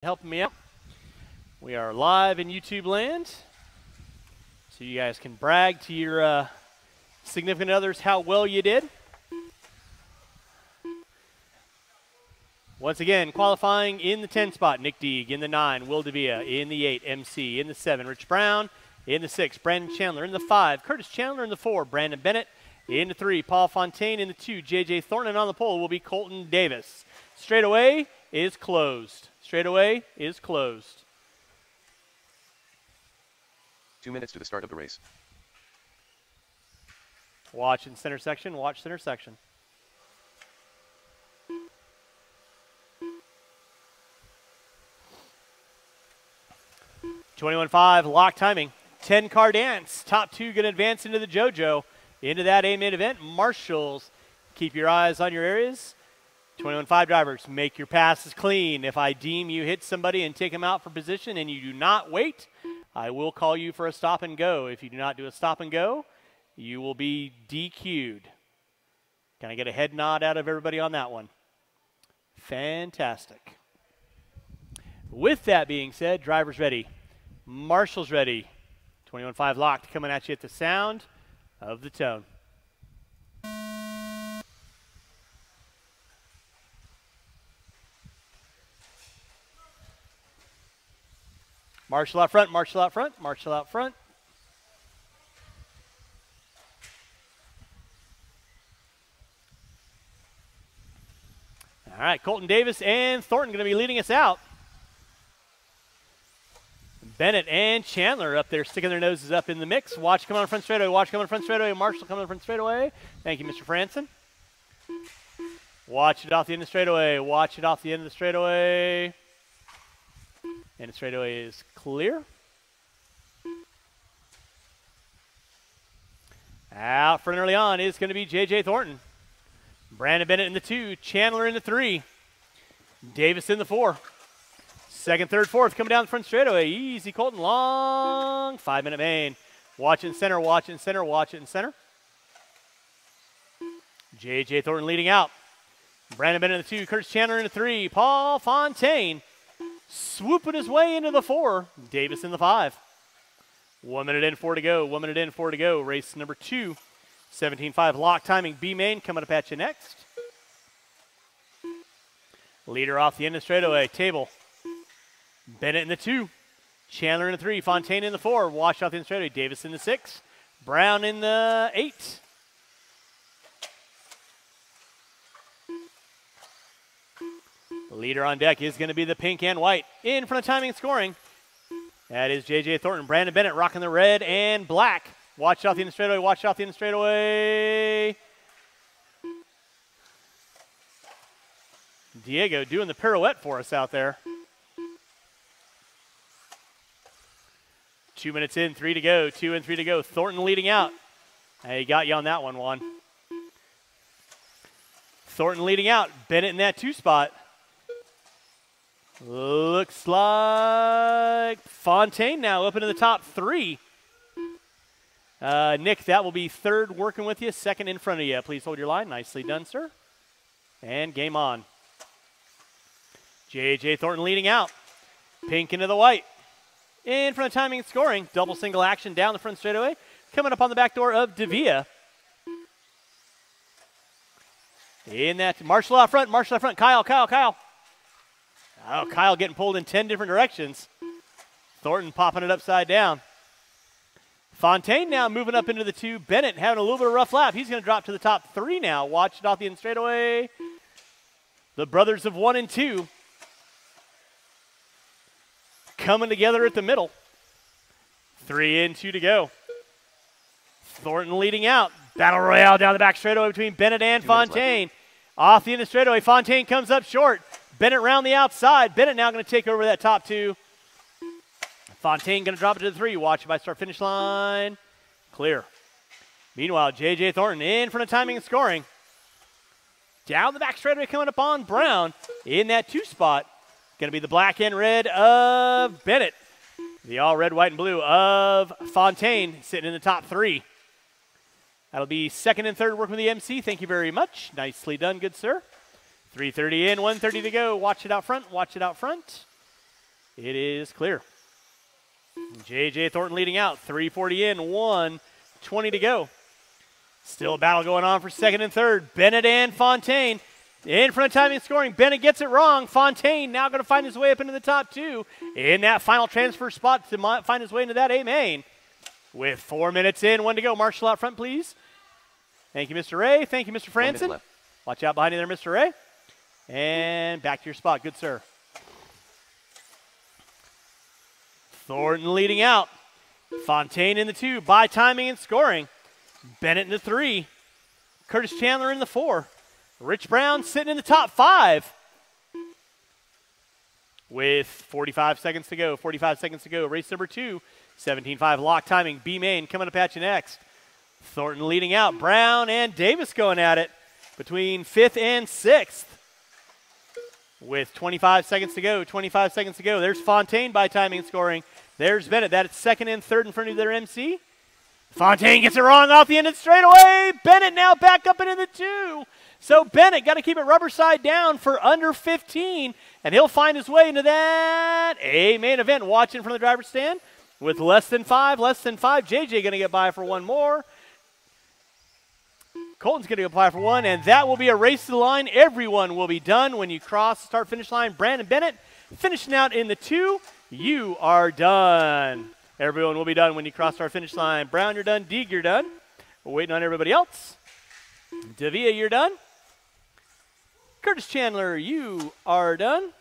Helping me out. We are live in YouTube land, so you guys can brag to your significant others how well you did. Once again, qualifying in the 10 spot, Nick Deeg. In the 9, Will Davia. In the 8, MC. In the 7, Rich Brown. In the 6, Brandon Chandler. In the 5, Curtis Chandler. In the 4, Brandon Bennett. In the 3, Paul Fontaine. In the 2, J.J. Thornton. And on the pole will be Colton Davis. Straightaway is closed. Straightaway is closed. 2 minutes to the start of the race. Watch in center section. Watch center section. $21.5 lock timing. 10-car dance. Top 2 going to advance into the JoJo. Into that A-main event. Marshals. Keep your eyes on your areas. 21.5 drivers, make your passes clean. If I deem you hit somebody and take them out for position and you do not wait, I will call you for a stop and go. If you do not do a stop and go, you will be DQ'd. Can I get a head nod out of everybody on that one? Fantastic. With that being said, drivers ready. Marshals ready. 21.5 locked, coming at you at the sound of the tone. Marshal out front, marshal out front, marshal out front. All right, Colton Davis and Thornton going to be leading us out. Bennett and Chandler up there sticking their noses up in the mix. Watch come on front straightaway, watch come on front straightaway. Marshall coming on front straightaway. Thank you, Mr. Franson. Watch it off the end of the straightaway, watch it off the end of the straightaway. And the straightaway is clear. Out front early on is going to be J.J. Thornton. Brandon Bennett in the 2. Chandler in the 3. Davis in the 4. Second, third, fourth coming down the front straightaway. Easy, Colton. Long 5-minute main. Watch in center, watch in center, watch it in center. J.J. Thornton leading out. Brandon Bennett in the 2. Curtis Chandler in the 3. Paul Fontaine swooping his way into the 4. Davis in the 5. 1 minute in, 4 to go. 1 minute in, 4 to go. Race number 2. 17.5 lock timing. B main coming up at you next. Leader off the end of the straightaway. Table. Bennett in the 2. Chandler in the 3. Fontaine in the 4. Wash off the end of the straightaway. Davis in the 6. Brown in the 8. Leader on deck is going to be the pink and white. In front of timing and scoring. That is J.J. Thornton. Brandon Bennett rocking the red and black. Watch off the end of the straightaway. Watch off the end of the straightaway. Diego doing the pirouette for us out there. 2 minutes in, 3 to go. 2 and 3 to go. Thornton leading out. He got you on that one, Juan. Thornton leading out. Bennett in that 2 spot. Looks like Fontaine now up into the top 3. Nick, that will be 3rd working with you, 2nd in front of you. Please hold your line. Nicely done, sir. And game on. J.J. Thornton leading out. Pink into the white. In front of timing and scoring. Double single action down the front straightaway. Coming up on the back door of Davia. In that, Marshall out front, Marshall out front. Kyle. Oh, Kyle getting pulled in 10 different directions. Thornton popping it upside down. Fontaine now moving up into the 2. Bennett having a little bit of a rough lap. He's going to drop to the top 3 now. Watch it off the end straightaway. The brothers of 1 and 2 coming together at the middle. 3 and 2 to go. Thornton leading out. Battle Royale down the back straightaway between Bennett and Fontaine. Off the end of the straightaway, Fontaine comes up short. Bennett round the outside. Bennett now going to take over that top 2. Fontaine going to drop it to the 3. Watch it by start finish line. Clear. Meanwhile, J.J. Thornton in front of timing and scoring. Down the back straightaway coming up on Brown in that 2 spot. Going to be the black and red of Bennett. The all red, white, and blue of Fontaine sitting in the top 3. That'll be 2nd and 3rd working with the MC. Thank you very much. Nicely done, good sir. 3:30 in, 1:30 to go. Watch it out front, watch it out front. It is clear. J.J. Thornton leading out. 3:40 in, 1:20 to go. Still a battle going on for second and third. Bennett and Fontaine in front of timing and scoring. Bennett gets it wrong. Fontaine now going to find his way up into the top two in that final transfer spot to find his way into that A main. With 4 minutes in, 1 to go. Marshall out front, please. Thank you, Mr. Ray. Thank you, Mr. Franson. Watch out behind you there, Mr. Ray. And back to your spot. Good, sir. Thornton leading out. Fontaine in the 2 by timing and scoring. Bennett in the 3. Curtis Chandler in the 4. Rich Brown sitting in the top 5. With 45 seconds to go. 45 seconds to go. Race number 2. 17-5 lock timing. B main coming up at you next. Thornton leading out. Brown and Davis going at it between 5th and 6th. With 25 seconds to go. 25 seconds to go. There's Fontaine by timing and scoring. There's Bennett. That is second and third in front of their MC. Fontaine gets it wrong off the end of the straightaway. Bennett now back up into the 2. So Bennett got to keep it rubber side down for under 15, and he'll find his way into that A main event. Watching from the driver's stand with less than 5. JJ going to get by for one more. Colton's going to apply for one, and that will be a race to the line. Everyone will be done when you cross the start-finish line. Brandon Bennett finishing out in the 2. You are done. Everyone will be done when you cross our finish line. Brown, you're done. Deeg, you're done. We're waiting on everybody else. Davia, you're done. Curtis Chandler, you are done.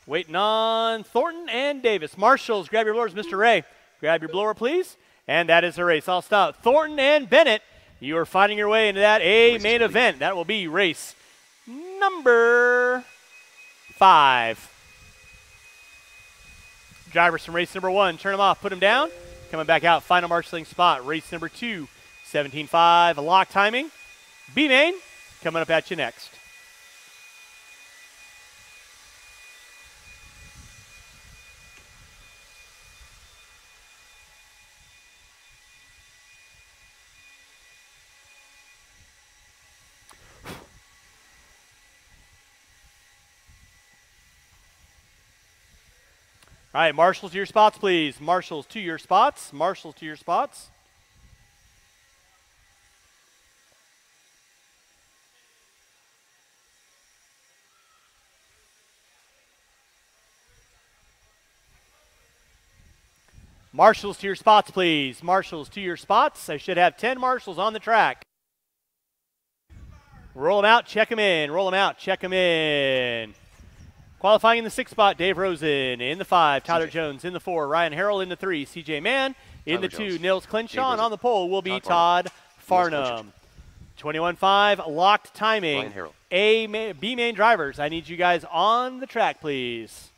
Waiting on Thornton and Davis. Marshals, grab your blowers. Mr. Ray, grab your blower, please. And that is the race. I'll stop. Thornton and Bennett, you are finding your way into that A main event. That will be race number 5. Drivers from race number 1, turn them off, put them down. Coming back out, final marshalling spot. Race number 2, 17-5, lock timing. B main, coming up at you next. All right, marshals to your spots, please. Marshals to your spots. Marshals to your spots. Marshals to your spots, please. Marshals to your spots. I should have 10 marshals on the track. Roll them out, check them in. Roll them out, check them in. Qualifying in the 6th spot, Dave Rosen. In the 5, Tyler Jones. In the 4, Ryan Harrell. In the 3, CJ Mann. In the 2, Nils Clinshaw. And on the pole will be Todd Farnham. 21-5, locked timing. B main drivers, I need you guys on the track, please.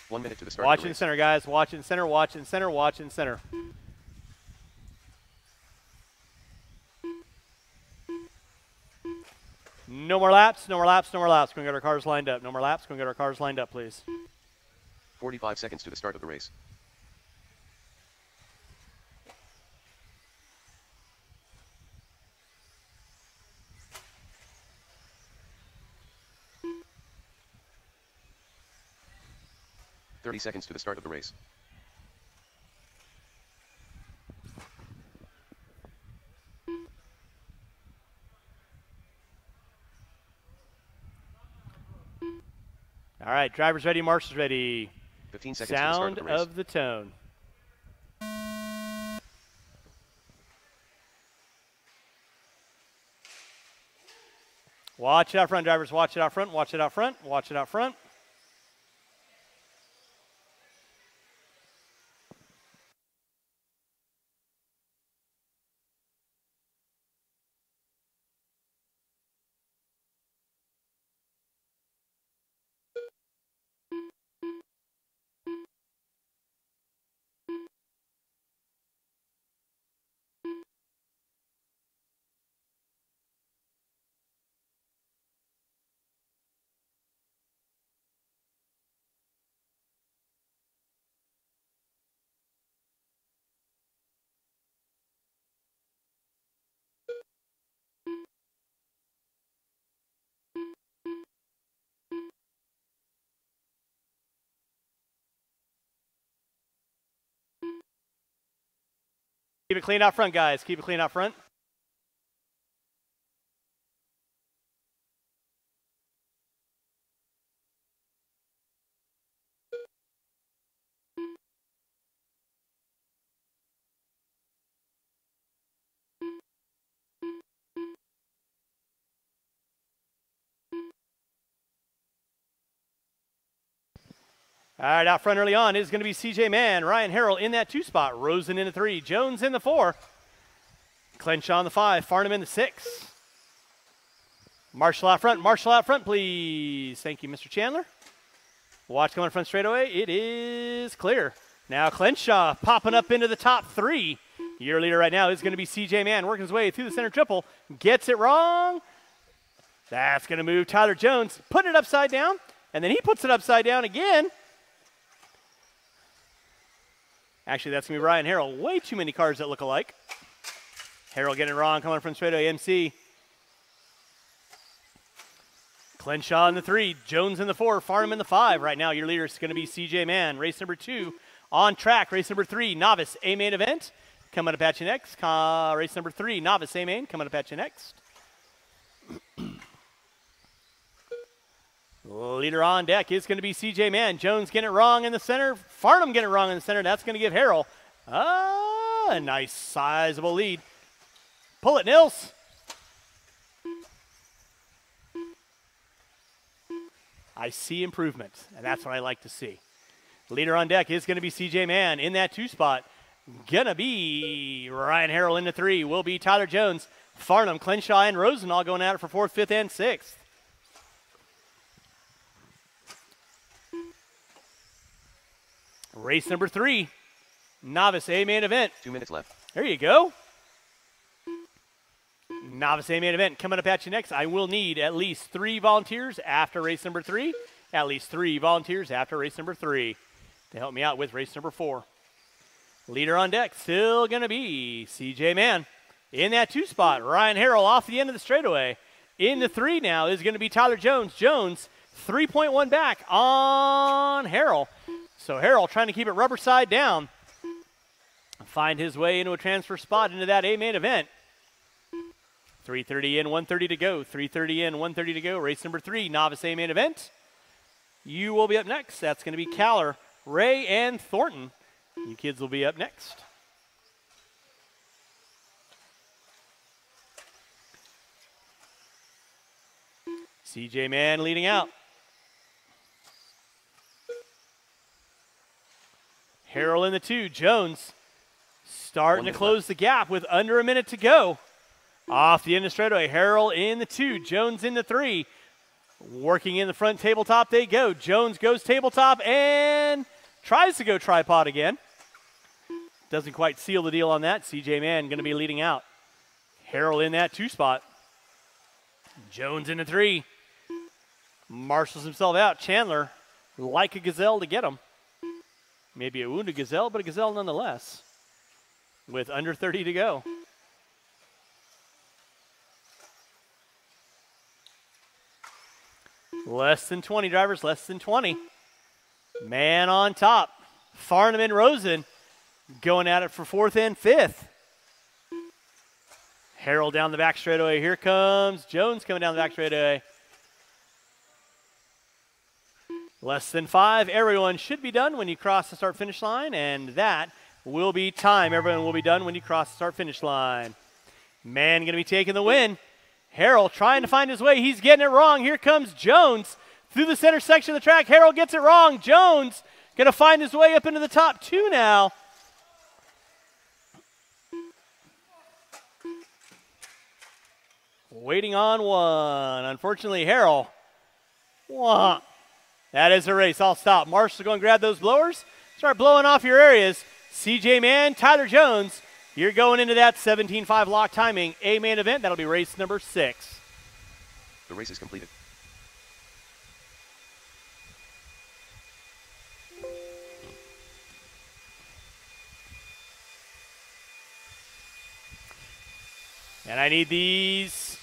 One minute to the start. Watch in center, guys. Watch in center, watch in center, watch in center. No more laps, no more laps, no more laps. Going to get our cars lined up. No more laps. Going to get our cars lined up, please. 45 seconds to the start of the race. Thirty seconds to the start of the race. All right, drivers ready, marshals ready. 15 seconds Sound to the start of the tone. Watch it out front, drivers. Watch it out front, watch it out front, watch it out front. Keep it clean out front, guys. Keep it clean out front. All right, out front early on is going to be CJ Mann. Ryan Harrell in that 2 spot. Rosen in the 3. Jones in the 4. Clenshaw in the 5. Farnham in the 6. Marshall out front. Marshall out front, please. Thank you, Mr. Chandler. Watch coming front straightaway. It is clear. Now Clenshaw popping up into the top 3. Your leader right now is going to be CJ Mann, working his way through the center triple. Gets it wrong. That's going to move Tyler Jones. Putting it upside down. And then he puts it upside down again. Actually, that's going to be Ryan Harrell. Way too many cars that look alike. Harrell getting it wrong, coming from straightaway MC. Clenshaw in the 3, Jones in the 4, Farnham in the 5. Right now, your leader is going to be CJ Mann. Race number 2 on track. Race number 3, novice A-main event. Coming up at you next. Race number 3, novice A-main. Coming up at you next. Leader on deck is going to be CJ Mann. Jones getting it wrong in the center. Farnham getting it wrong in the center. That's going to give Harrell a nice sizable lead. Pull it, Nils. I see improvement, and that's what I like to see. Leader on deck is going to be CJ Mann in that 2 spot. Gonna be Ryan Harrell in the 3. Will be Tyler Jones, Farnham, Clenshaw, and Rosen all going at it for 4th, 5th, and 6th. Race number 3, novice A-main event. 2 minutes left. There you go. Novice A-main event coming up at you next. I will need at least 3 volunteers after race number 3. At least 3 volunteers after race number 3 to help me out with race number 4. Leader on deck still going to be CJ Mann. In that 2 spot, Ryan Harrell off the end of the straightaway. In the 3 now is going to be Tyler Jones. Jones 3.1 back on Harrell. So Harrell trying to keep it rubber side down. Find his way into a transfer spot into that A-main event. 3:30 in, 1:30 to go. 3:30 in, 1:30 to go. Race number 3, novice A-main event. You will be up next. That's going to be Caller, Ray, and Thornton. You kids will be up next. CJ Mann leading out. Harrell in the 2. Jones starting to close the gap with under a minute to go. Off the end of straightaway, Harrell in the 2. Jones in the 3. Working in the front tabletop they go. Jones goes tabletop and tries to go tripod again. Doesn't quite seal the deal on that. CJ Mann going to be leading out. Harrell in that 2 spot. Jones in the 3. Marshals himself out. Chandler, like a gazelle to get him. Maybe a wounded gazelle, but a gazelle nonetheless. With under 30 to go. Less than 20, drivers, less than 20. Man on top. Farnham and Rosen going at it for 4th and 5th. Harrell down the back straightaway. Here comes Jones coming down the back straightaway. Less than 5. Everyone should be done when you cross the start-finish line, and that will be time. Everyone will be done when you cross the start-finish line. Man going to be taking the win. Harrell trying to find his way. He's getting it wrong. Here comes Jones through the center section of the track. Harrell gets it wrong. Jones going to find his way up into the top 2 now. Waiting on 1. Unfortunately, Harrell. That is a race. I'll stop. Marshall's going to grab those blowers. Start blowing off your areas. CJ Mann, Tyler Jones. You're going into that 17.5 lock timing A-main event. That'll be race number 6. The race is completed. And I need these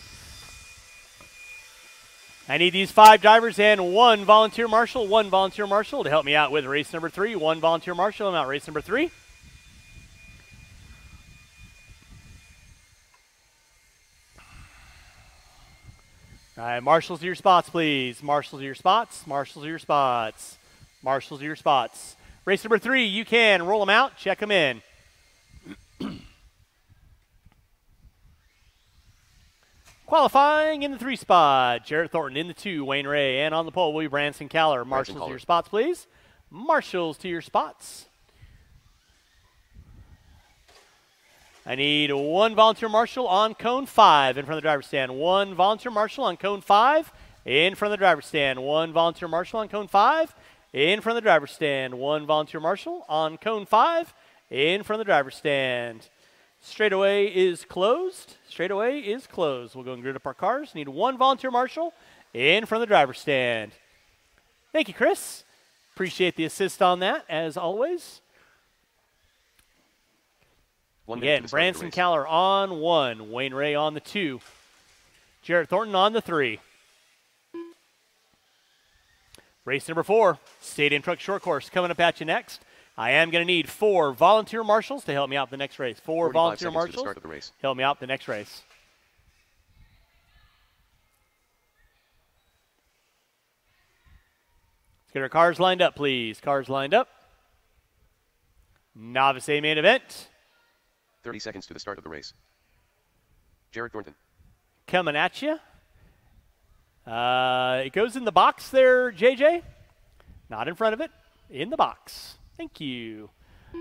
5 drivers and 1 volunteer marshal. 1 volunteer marshal to help me out with race number 3. 1 volunteer marshal. I'm out race number 3. All right, marshals to your spots, please. Marshals to your spots. Marshals to your spots. Marshals to your spots. Race number 3, you can roll them out, check them in. Qualifying in the 3 spot, Jarrett Thornton. In the 2, Wayne Ray. And on the pole will be Branson Caller. Marshals to your spots, please. Marshals to your spots. I need 1 volunteer marshal on cone 5 in front of the driver's stand. 1 volunteer marshal on cone 5 in front of the driver's stand. 1 volunteer marshal on cone 5 in front of the driver's stand. 1 volunteer marshal on cone 5 in front of the driver's stand. Straightaway is closed. Straightaway is closed. We'll go and grid up our cars. Need 1 volunteer marshal in front of the driver's stand. Thank you, Chris. Appreciate the assist on that, as always. Again, Branson Caller on 1. Wayne Ray on the 2. Jarrett Thornton on the 3. Race number 4, Stadium Truck Short Course. Coming up at you next. I am going to need 4 volunteer marshals to help me out the next race. 4 volunteer marshals to help me out the next race. Let's get our cars lined up, please. Cars lined up. Novice A main event. 30 seconds to the start of the race. Jarrett Thornton. Coming at you. It goes in the box there, JJ. Not in front of it. In the box. Thank you.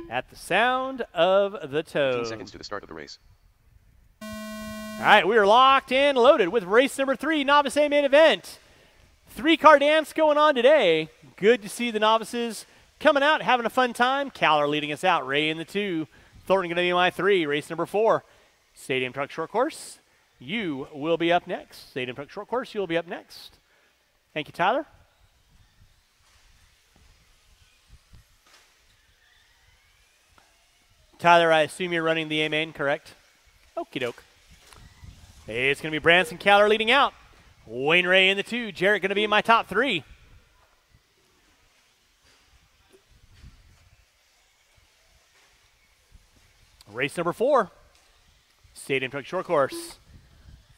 At the sound of the toe. 15 seconds to the start of the race. All right, we are locked and loaded with race number 3, Novice A main event. 3-car dance going on today. Good to see the novices coming out, having a fun time. Caller leading us out. Ray in the 2. Thornton going to be my 3. Race number 4, Stadium Truck Short Course. You will be up next. Stadium Truck Short Course, you will be up next. Thank you, Tyler. Tyler, I assume you're running the A main, correct? Okie doke. Hey, it's going to be Branson Caller leading out. Wayne Ray in the 2. Jarrett going to be in my top 3. Race number 4, Stadium Truck Short Course.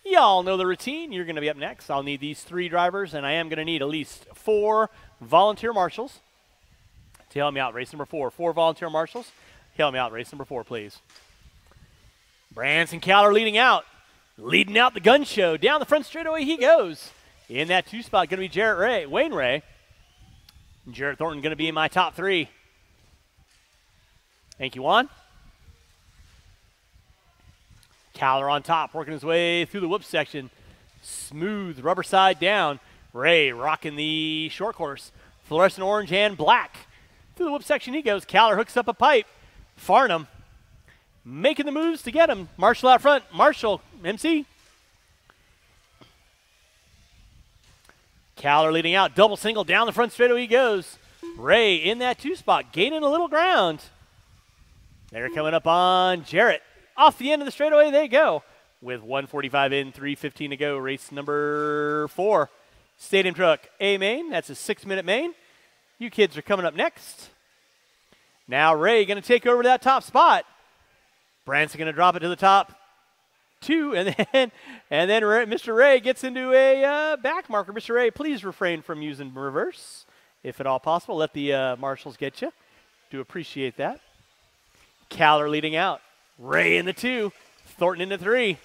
Y'all know the routine. You're going to be up next. I'll need these 3 drivers, and I am going to need at least 4 volunteer marshals to help me out. Race number 4. 4 volunteer marshals. Help me out. Race number 4, please. Branson Caller leading out. Leading out the gun show. Down the front straightaway he goes. In that 2 spot, going to be Wayne Ray. And Jarrett Thornton going to be in my top 3. Thank you, Juan. Caller on top, working his way through the whoop section. Smooth, rubber side down. Ray rocking the short course. Fluorescent orange and black. Through the whoop section he goes. Caller hooks up a pipe. Farnham making the moves to get him. Marshall out front. Marshall, MC. Caller leading out. Double single down the front straightaway he goes. Ray in that 2 spot, gaining a little ground. They're coming up on Jarrett. Off the end of the straightaway they go. With 1:45 in, 3:15 to go. Race number 4. Stadium Truck A main. That's a 6-minute main. You kids are coming up next. Now Ray going to take over that top spot. Branson going to drop it to the top 2, and then Mr. Ray gets into a back marker. Mr. Ray, please refrain from using reverse, if at all possible. Let the marshals get you. Do appreciate that. Caller leading out. Ray in the 2. Thornton in the 3.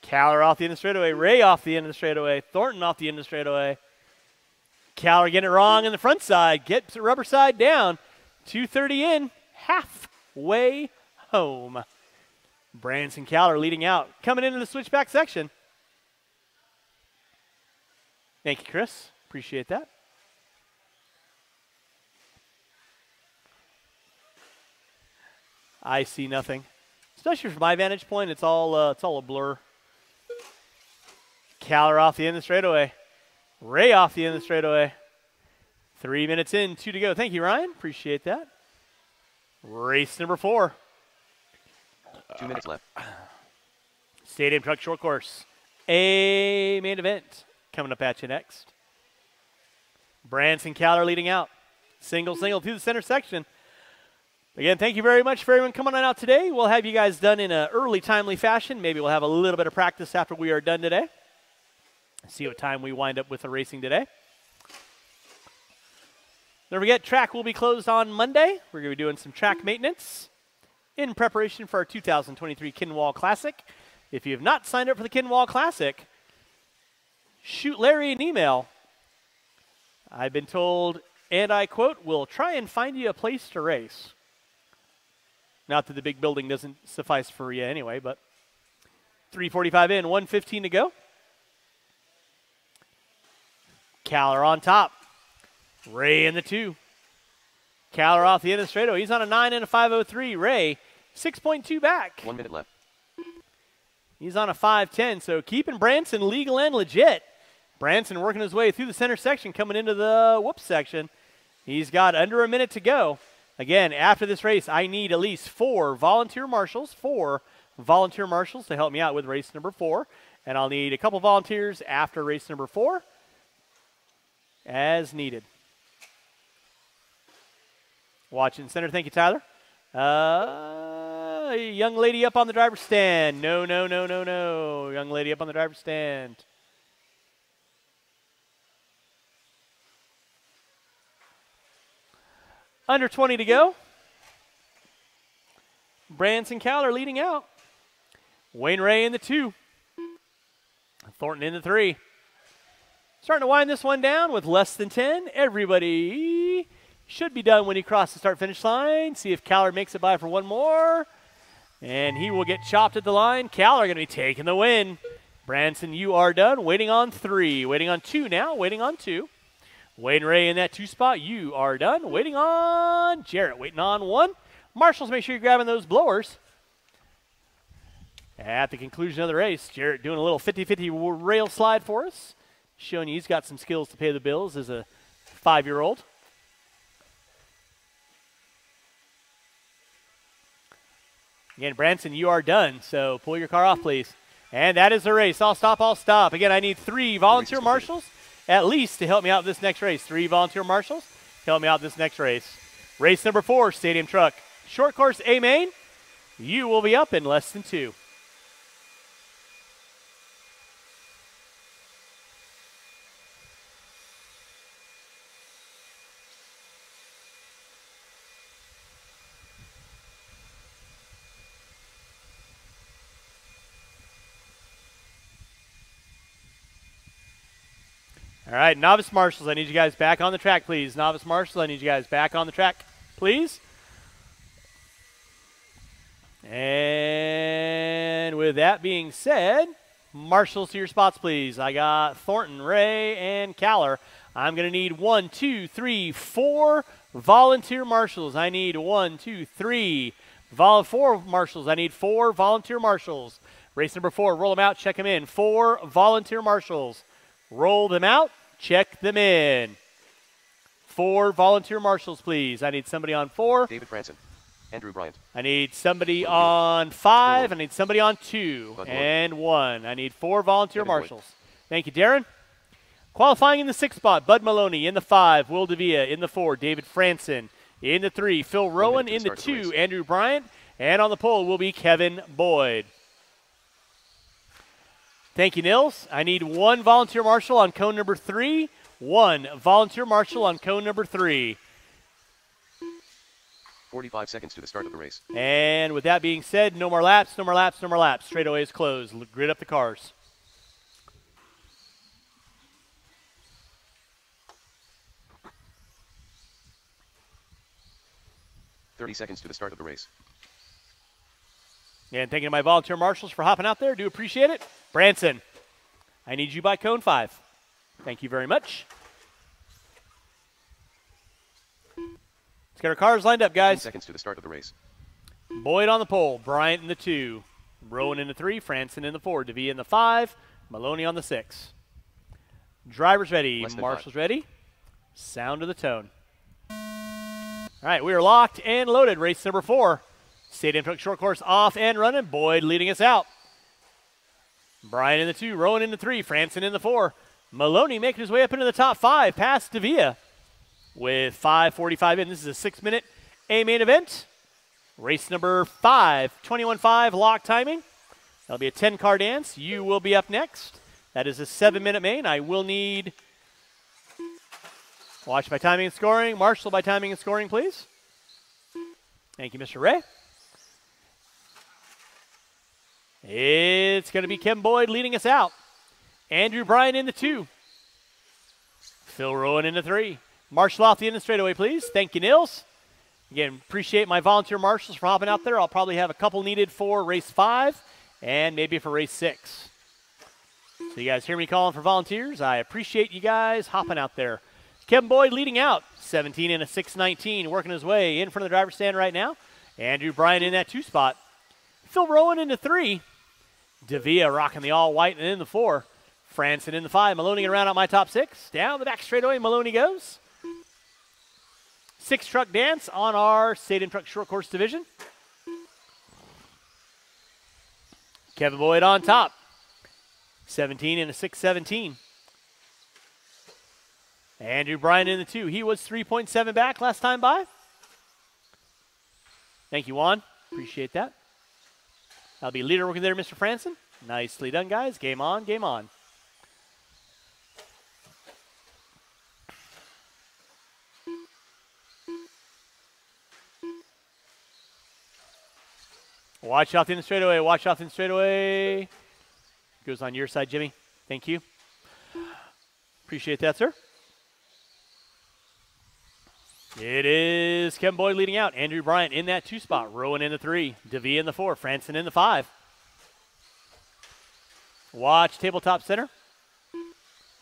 Caller off the end of the straightaway. Ray off the end of the straightaway. Thornton off the end of the straightaway. Caller getting it wrong in the front side. Gets the rubber side down. 2:30 in. Halfway home. Branson Caller leading out. Coming into the switchback section. Thank you, Chris. Appreciate that. I see nothing. Especially from my vantage point, it's all a blur. Caller off the end of the straightaway. Ray off the end of the straightaway. 3 minutes in, 2 to go. Thank you, Ryan. Appreciate that. Race number 4. 2 minutes left. Stadium Truck Short Course. A main event. Coming up at you next. Branson Caller leading out. Single through the center section. Again, thank you very much for everyone coming on out today. We'll have you guys done in an early, timely fashion. Maybe we'll have a little bit of practice after we are done today. See what time we wind up with the racing today. Don't forget, track will be closed on Monday. We're going to be doing some track maintenance in preparation for our 2023 Kinwall Classic. If you have not signed up for the Kinwall Classic, shoot Larry an email. I've been told, and I quote, "We'll try and find you a place to race." Not that the big building doesn't suffice for you anyway, but 3:45 in, 1:15 to go. Caller on top. Ray in the 2. Caller off the end of the straightaway. He's on a 9 and a 5:03. Ray, 6.2 back. 1 minute left. He's on a 5:10, so keeping Branson legal and legit. Branson working his way through the center section, coming into the whoops section. He's got under a minute to go. Again, after this race, I need at least 4 volunteer marshals, 4 volunteer marshals to help me out with race number 4. And I'll need a couple volunteers after race number 4 as needed. Watching center. Thank you, Tyler. Young lady up on the driver's stand. No. Young lady up on the driver's stand. Under 20 to go. Branson Cowler leading out. Wayne Ray in the 2. Thornton in the 3. Starting to wind this one down with less than 10. Everybody should be done when he crosses the start-finish line. See if Cowler makes it by for one more. And he will get chopped at the line. Cowler going to be taking the win. Branson, you are done. Waiting on 3. Waiting on 2 now. Waiting on 2. Wayne Ray in that 2 spot. You are done. Waiting on Jarrett. Waiting on 1. Marshals, make sure you're grabbing those blowers. At the conclusion of the race, Jarrett doing a little 50-50 rail slide for us. Showing you he's got some skills to pay the bills as a 5-year-old. Again, Branson, you are done. So pull your car off, please. And that is the race. I'll stop. Again, I need 3 volunteer marshals at least to help me out this next race. 3 volunteer marshals to help me out this next race. Race number 4, Stadium Truck. Short course A main. You will be up in less than 2. All right, novice marshals, I need you guys back on the track, please. Novice marshals, I need you guys back on the track, please. And with that being said, marshals to your spots, please. I got Thornton, Ray, and Cowler. I'm going to need 1, 2, 3, 4 volunteer marshals. I need 1, 2, 3. 4 marshals. I need 4 volunteer marshals. Race number 4, roll them out, check them in. 4 volunteer marshals. Roll them out, check them in. 4 volunteer marshals, please. I need somebody on 4. David Branson. Andrew Bryant. I need somebody on 5. I need somebody on 2. And 1. I need 4 volunteer marshals. Thank you, Darren. Qualifying in the 6th spot, Bud Maloney. In the 5, Will Davia. In the 4, David Franson. In the 3, Phil Rowan. In the 2, Andrew Bryant. And on the pole will be Kevin Boyd. Thank you, Nils. I need 1 volunteer marshal on cone number 3. 1 volunteer marshal on cone number 3. 45 seconds to the start of the race. And with that being said, no more laps, no more laps, no more laps. Straightaway is closed. Grid up the cars. "30 seconds to the start of the race. And thank you to my volunteer marshals for hopping out there. Do appreciate it. Branson, I need you by cone 5. Thank you very much. Let's get our cars lined up, guys. 15 seconds to the start of the race. Boyd on the pole. Bryant in the 2. Rowan in the 3. Franson in the 4. DeVia in the 5. Maloney on the 6. Drivers ready. Marshals ready. Sound of the tone. All right, we are locked and loaded. Race number 4. Stadium Truck short course off and running. Boyd leading us out. Bryant in the 2. Rowan in the 3. Franson in the 4. Maloney making his way up into the top 5 past Davia with 5:45 in. This is a 6-minute A main event. Race number 5, 21-5 lock timing. That'll be a 10-car dance. You will be up next. That is a 7-minute main. I will need watch by timing and scoring. Marshall by timing and scoring, please. Thank you, Mr. Ray. It's going to be Kevin Boyd leading us out. Andrew Bryan in the 2. Phil Rowan in the 3. Marshall off the end of the straightaway, please. Thank you, Nils. Again, appreciate my volunteer marshals for hopping out there. I'll probably have a couple needed for race 5 and maybe for race 6. So you guys hear me calling for volunteers? I appreciate you guys hopping out there. Kevin Boyd leading out, 17 and a 6:19, working his way in front of the driver's stand right now. Andrew Bryan in that 2 spot. Phil Rowan in the 3. Davia rocking the all-white and in the 4. Franson in the 5. Maloney around out my top 6. Down the back straightaway, Maloney goes. 6-truck dance on our Stadium Truck Short Course division. Kevin Boyd on top. 17 and a 6:17. Andrew Bryan in the 2. He was 3.7 back last time by. Thank you, Juan. Appreciate that. That'll be leader working there, Mr. Franson. Nicely done, guys. Game on, game on. Watch off in the straightaway. Watch off in the straightaway. Goes on your side, Jimmy. Thank you. Appreciate that, sir. It is Kevin Boyd leading out. Andrew Bryan in that 2 spot. Rowan in the 3. DeVia in the 4. Franson in the 5. Watch tabletop center.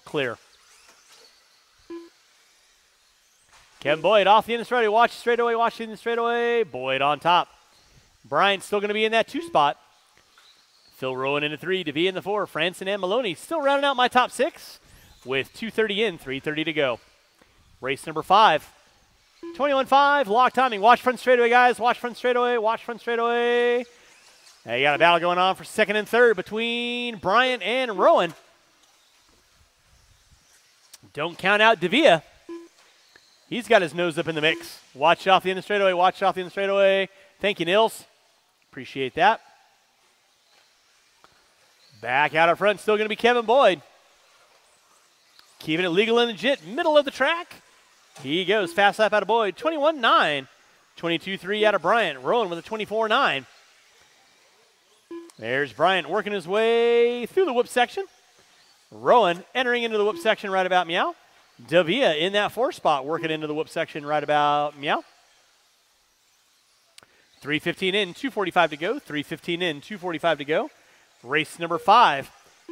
Clear. Kevin Boyd off the end of the straightaway. Watch straightaway. Watch in the straightaway. Boyd on top. Bryan still going to be in that 2 spot. Phil Rowan in the 3. DeVia in the 4. Franson and Maloney still rounding out my top 6 with 2:30 in, 3:30 to go. Race number 5. 21-5, lock timing. Watch front straightaway, guys. Watch front straightaway. Watch front straightaway. Now you got a battle going on for 2nd and 3rd between Bryan and Rowan. Don't count out Davia. He's got his nose up in the mix. Watch off the end of the straightaway. Watch off the end of the straightaway. Thank you, Nils. Appreciate that. Back out up front, still going to be Kevin Boyd. Keeping it legal and legit, middle of the track. He goes, fast lap out of Boyd, 21-9. 22-3 out of Bryant. Rowan with a 24-9. There's Bryant working his way through the whoop section. Rowan entering into the whoop section right about meow. Davia in that 4 spot working into the whoop section right about meow. 3:15 in, 2:45 to go. 3:15 in, 2:45 to go. Race number 5.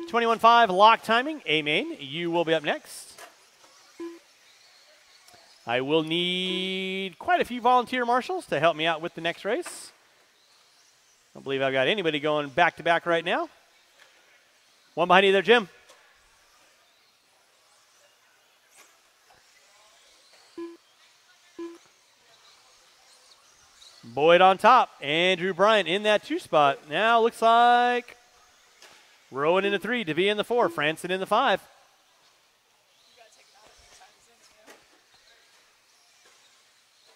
21-5 lock timing. A-main, you will be up next. I will need quite a few volunteer marshals to help me out with the next race. I don't believe I've got anybody going back-to-back right now. One behind you there, Jim. Boyd on top. Andrew Bryan in that 2 spot. Now looks like Rowan in the 3, DeVia in the 4, Franson in the 5.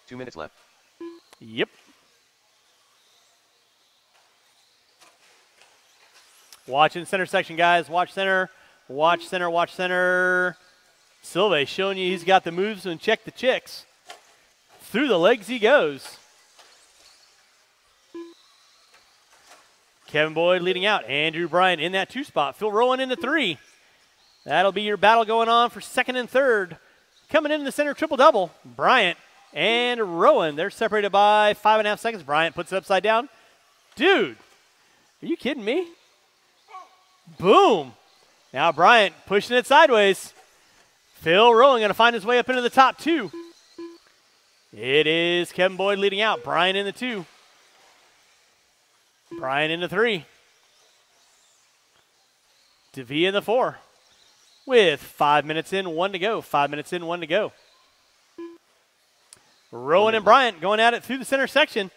2 minutes left. Yep. Watch in center section, guys. Watch center. Watch center. Watch center. Silve showing you he's got the moves and check the chicks. Through the legs he goes. Kevin Boyd leading out. Andrew Bryan in that 2 spot. Phil Rowan in the 3. That'll be your battle going on for 2nd and 3rd. Coming in the center, triple-double. Bryant and Rowan. They're separated by 5.5 seconds. Bryant puts it upside down. Dude, are you kidding me? Boom. Now Bryant pushing it sideways. Phil Rowan going to find his way up into the top 2. It is Kevin Boyd leading out. Bryant in the 2. Bryant in the 3. DeVia in the 4. With 5 minutes in, 1 to go. 5 minutes in, 1 to go. Rowan and Bryant going at it through the center section.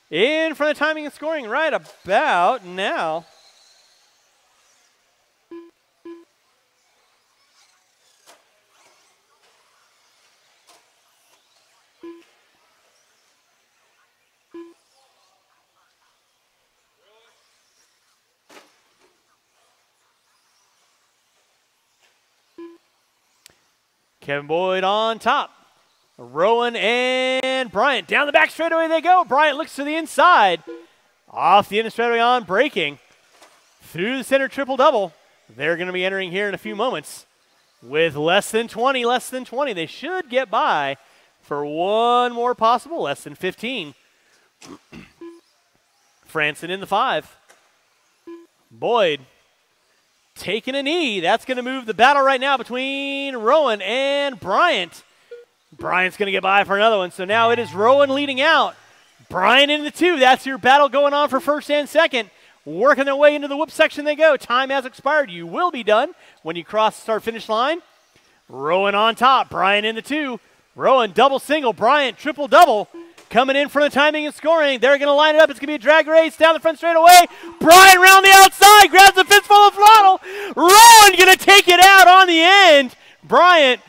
In front of timing and scoring right about now. Kevin Boyd on top. Rowan and Bryant. Down the back straightaway they go. Bryant looks to the inside. Off the end of straightaway on braking. Through the center triple-double. They're going to be entering here in a few moments. With less than 20. They should get by for one more possible. Less than 15. Franson in the 5. Boyd taking a knee. That's going to move the battle right now between Rowan and Bryant. Bryant's going to get by for another one. So now it is Rowan leading out. Bryant in the 2. That's your battle going on for first and second. Working their way into the whoop section they go. Time has expired. You will be done when you cross the start-finish line. Rowan on top. Bryant in the 2. Rowan double single. Bryant triple double. Coming in for the timing and scoring. They're going to line it up. It's going to be a drag race down the front straightaway. Bryant round the outside. Grabs a fistful of throttle. Rowan going to take it out on the end. Bryant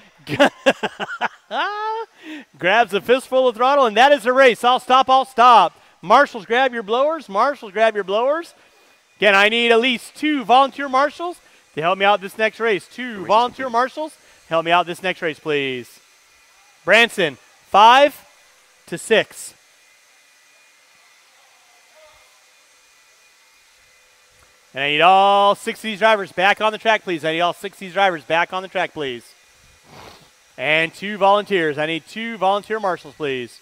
grabs a fistful of throttle, and that is the race. I'll stop. Marshals, grab your blowers. Again, I need at least 2 volunteer marshals to help me out this next race. 2 volunteer marshals, help me out this next race, please. Branson, 5 to 6. And I need all 6 of these drivers back on the track, please. And 2 volunteers. I need 2 volunteer marshals, please.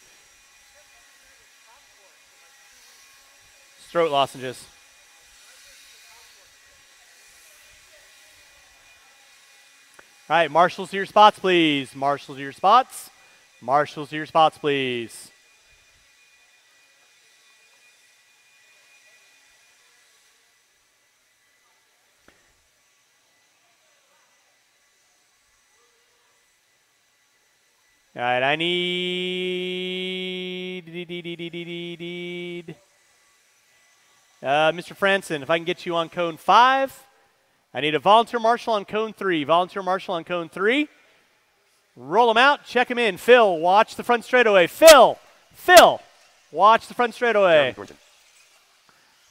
Throat lozenges. All right, marshals to your spots, please. All right, I need Mr. Franson, if I can get you on cone 5. I need a volunteer marshal on cone 3. Roll them out, check them in. Phil, watch the front straightaway. Phil, watch the front straightaway.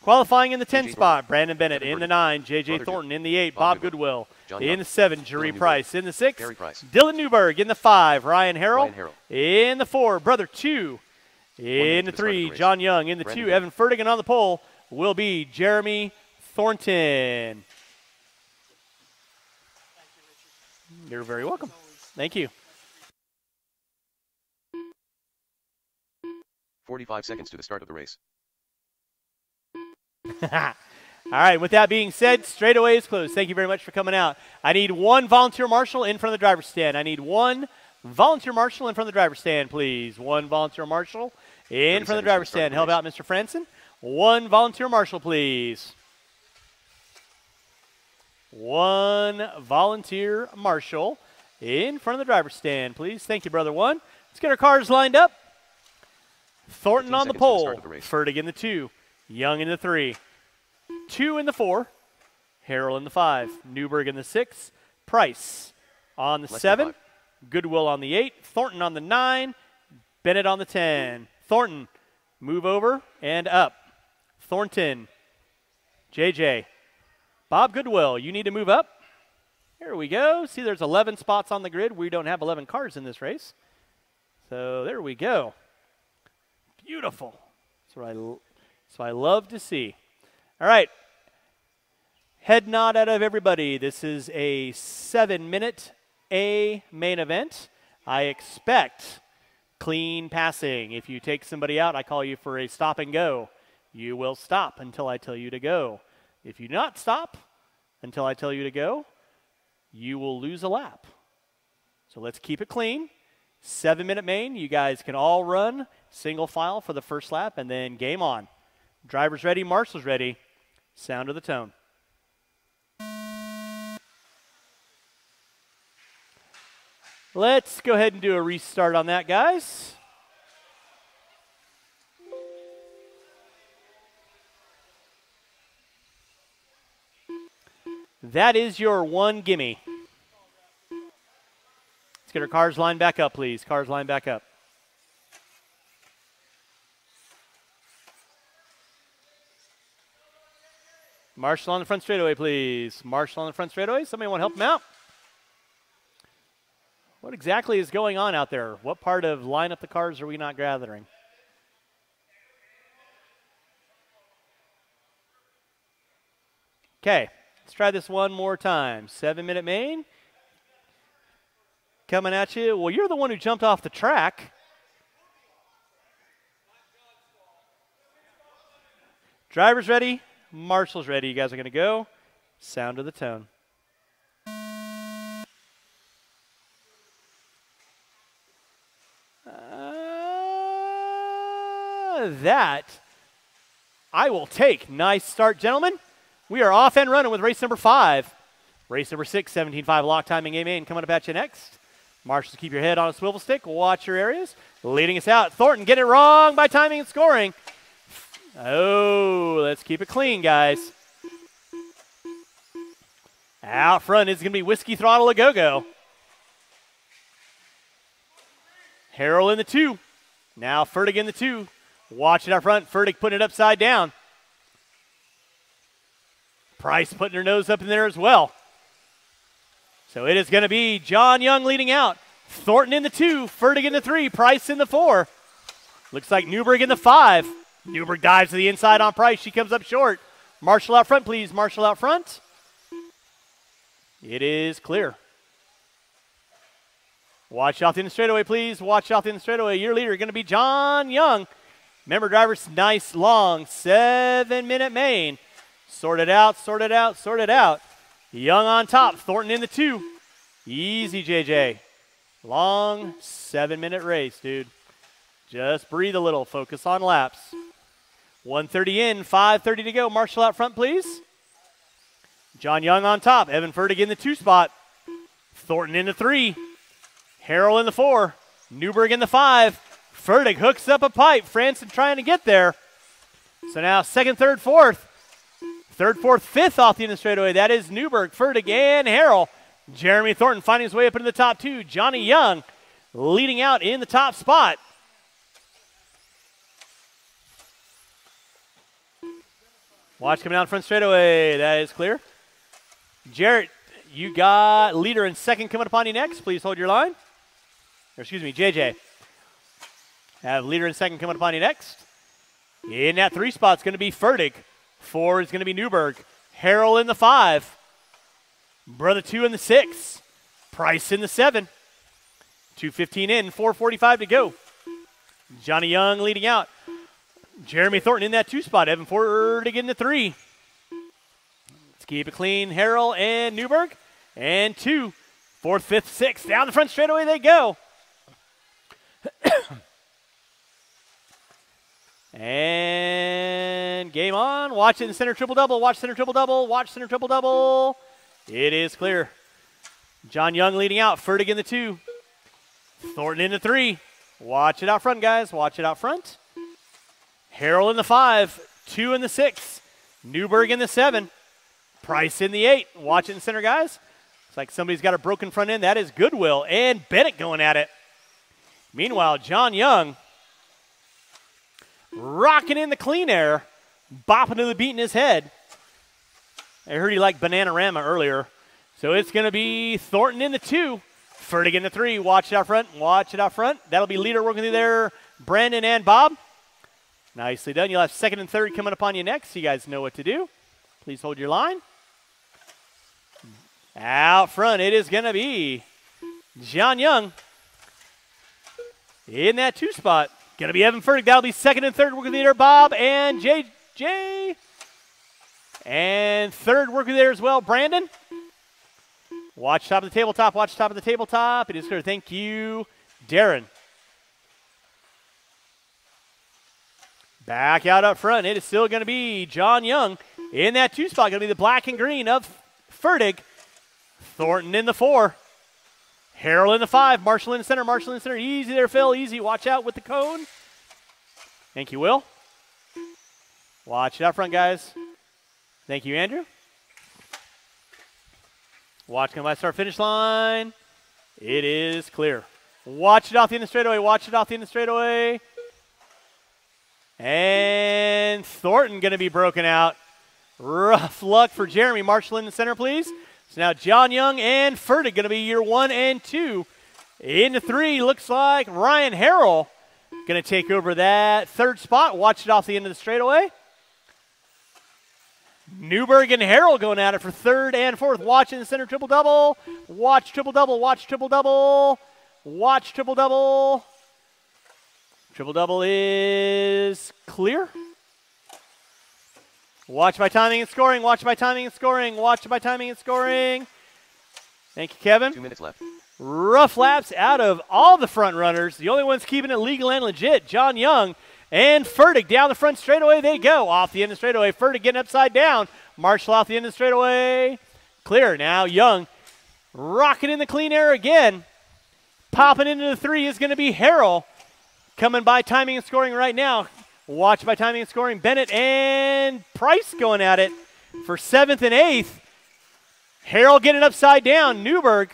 Qualifying in the 10 spot, Brandon Bennett. In the 9, J.J. Thornton. In the 8, Bob Goodwill. In the 7, Jerry Price. In the 6, Dylan Newberg. In the 5, Ryan Harrell. In the 4, Brother 2. In the 3, John Young. In the 2, Evan Ferdigan on the pole will be Jeremy Thornton. You're very welcome. Thank you. 45 seconds to the start of the race. All right, with that being said, straightaway is closed. Thank you very much for coming out. I need 1 volunteer marshal in front of the driver's stand. Please. 1 volunteer marshal in front of the driver's stand. Help out Mr. Franson. 1 volunteer marshal, please. 1 volunteer marshal in front of the driver's stand, please. Thank you, Brother 1. Let's get our cars lined up. Thornton on the pole. Fertig in the 2. Young in the 3. 2 in the 4. Harrell in the 5. Newberg in the 6. Price on the 7. Goodwill on the 8. Thornton on the 9. Bennett on the 10. Thornton, move over and up. Thornton. JJ. Bob Goodwill, you need to move up. Here we go. See, there's 11 spots on the grid. We don't have 11 cars in this race. So there we go. Beautiful. That's what I love to see. All right. Head nod out of everybody. This is a 7-minute A main event. I expect clean passing. If you take somebody out, I call you for a stop and go. You will stop until I tell you to go. If you not stop until I tell you to go, you will lose a lap. So let's keep it clean. 7-minute main. You guys can all run single file for the first lap, and then game on. Drivers ready, marshals ready. Sound of the tone. Let's go ahead and do a restart on that, guys. That is your 1 gimme. Let's get our cars lined back up, please. Cars lined back up. Marshall on the front straightaway, please. Marshall on the front straightaway. Somebody want to help him out? What exactly is going on out there? What part of line up the cars are we not gathering? Okay, let's try this one more time. 7-minute main. Coming at you. Well, you're the one who jumped off the track. Driver's ready. Marshal's ready. You guys are going to go. Sound of the tone. That I will take. Nice start, gentlemen. We are off and running with race number 5. Race number 6, 17.5 lock timing game in. Coming up at you next. Marshals, keep your head on a swivel stick. Watch your areas. Leading us out. Thornton, get it wrong by timing and scoring. Oh, let's keep it clean, guys. Out front is going to be Whiskey Throttle a Go-Go. Harrell in the 2. Now Fertig in the 2. Watch it out front. Fertig putting it upside down. Price putting her nose up in there as well. So it is going to be John Young leading out. Thornton in the 2. Fertig in the 3. Price in the 4. Looks like Newberg in the 5. Newberg dives to the inside on Price. She comes up short. Marshall out front, please. Marshall out front. It is clear. Watch out in the straightaway, please. Watch out in the straightaway. Your leader going to be John Young. Remember, drivers, nice long 7-minute main. Sort it out, sort it out, sort it out. Young on top. Thornton in the 2. Easy, JJ. Long 7-minute race, dude. Just breathe a little. Focus on laps. 1:30 in, 5:30 to go. Marshall out front, please. John Young on top. Evan Fertig in the 2 spot. Thornton in the 3. Harrell in the 4. Newberg in the 5. Fertig hooks up a pipe. Franson trying to get there. So now 2nd, 3rd, 4th. 3rd, 4th, 5th off the end of the straightaway. That is Newberg, Fertig, and Harrell. Jeremy Thornton finding his way up into the top 2. Johnny Young leading out in the top spot. Watch coming down front straightaway. That is clear. Jarrett, you got leader in 2nd coming upon you next. Please hold your line. Or excuse me, JJ. Have leader in 2nd coming upon you next. In that 3 spot is going to be Fertig. 4 is going to be Newberg. Harrell in the 5. Brother 2 in the 6. Price in the 7. 2:15 in, 4:45 to go. Johnny Young leading out. Jeremy Thornton in that 2 spot. Evan Fertig in the 3. Let's keep it clean. Harrell and Newberg. And 2. 4th, 5th, 6th. Down the front straightaway they go. And game on. Watch it in center triple double. Watch center triple double. Watch center triple double. It is clear. John Young leading out. Fertig in the 2. Thornton in the 3. Watch it out front, guys. Watch it out front. Harrell in the 5. 2 in the 6. Newberg in the 7. Price in the 8. Watch it in center, guys. Looks like somebody's got a broken front end. That is Goodwill. And Bennett going at it. Meanwhile, John Young rocking in the clean air, bopping to the beat in his head. I heard he liked Bananarama earlier. So it's going to be Thornton in the 2. Fertig in the 3. Watch it out front. Watch it out front. That'll be leader working through there, Brandon and Bob. Nicely done. You'll have 2nd and 3rd coming upon you next. You guys know what to do. Please hold your line. Out front, it is going to be John Young in that 2 spot. Going to be Evan Fertig. That'll be 2nd and 3rd working there, Bob and JJ. And 3rd working there as well, Brandon. Watch top of the tabletop. Watch top of the tabletop. It is clear. Thank you, Darren. Back out up front. It is still going to be John Young in that 2 spot. Going to be the black and green of Fertig. Thornton in the 4. Harrell in the 5. Marshall in the center. Marshall in the center. Easy there, Phil. Easy. Watch out with the cone. Thank you, Will. Watch it out front, guys. Thank you, Andrew. Watch come by start finish line. It is clear. Watch it off the end of the straightaway. Watch it off the end of the straightaway. And Thornton going to be broken out. Rough luck for Jeremy. Marshall in the center, please. So now John Young and Fertig going to be your 1 and 2 Into 3, looks like Ryan Harrell going to take over that third spot. Watch it off the end of the straightaway. Newberg and Harrell going at it for third and fourth. Watch in the center, triple-double. Watch triple-double, watch triple-double. Watch triple-double. Triple-double is clear. Watch by timing and scoring. Watch by timing and scoring. Watch by timing and scoring. Thank you, Kevin. 2 minutes left. Rough laps out of all the front runners. The only ones keeping it legal and legit, John Young and Furtick down the front straightaway. They go off the end of the straightaway. Furtick getting upside down. Marshall off the end of the straightaway. Clear. Now Young rocking in the clean air again. Popping into the 3 is going to be Harrell. Coming by timing and scoring right now. Watch by timing and scoring. Bennett and Price going at it for 7th and 8th. Harrell getting upside down. Newberg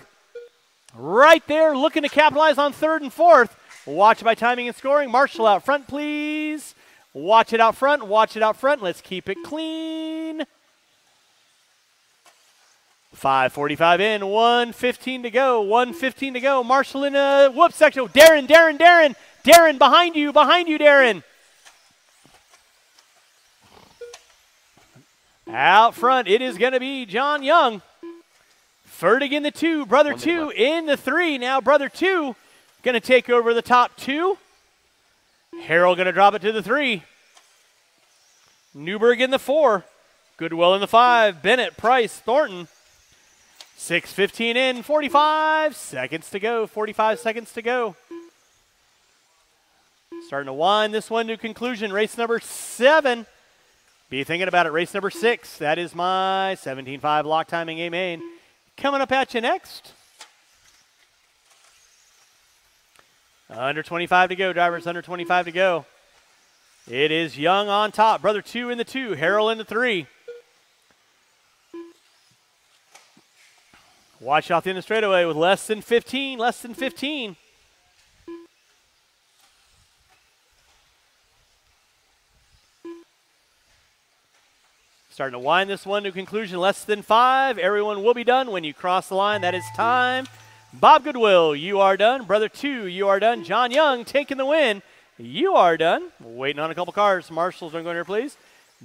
right there looking to capitalize on 3rd and 4th. Watch by timing and scoring. Marshall out front, please. Watch it out front. Watch it out front. Let's keep it clean. 5:45 in. 1:15 to go. 1:15 to go. Marshall in a whoop section. Oh, Darren. Darren, behind you, Darren. Out front, it is going to be John Young. Furtick in the 2, brother 2 in the 3. Now brother 2 going to take over the top 2. Harrell going to drop it to the 3. Newberg in the 4. Goodwill in the 5. Bennett, Price, Thornton. 6:15 in, 45 seconds to go. 45 seconds to go. Starting to wind this one to conclusion. Race number 7. Be thinking about it. Race number 6. That is my 17.5 lock timing A main. Coming up at you next. Under 25 to go, drivers. Under 25 to go. It is Young on top. Brother 2 in the 2. Harrell in the 3. Watch off the end of the straightaway with less than 15. Less than 15. Starting to wind this one to conclusion. Less than 5. Everyone will be done when you cross the line. That is time. Bob Goodwill, you are done. Brother 2, you are done. John Young taking the win. You are done. Waiting on a couple cars. Marshall's going here, please.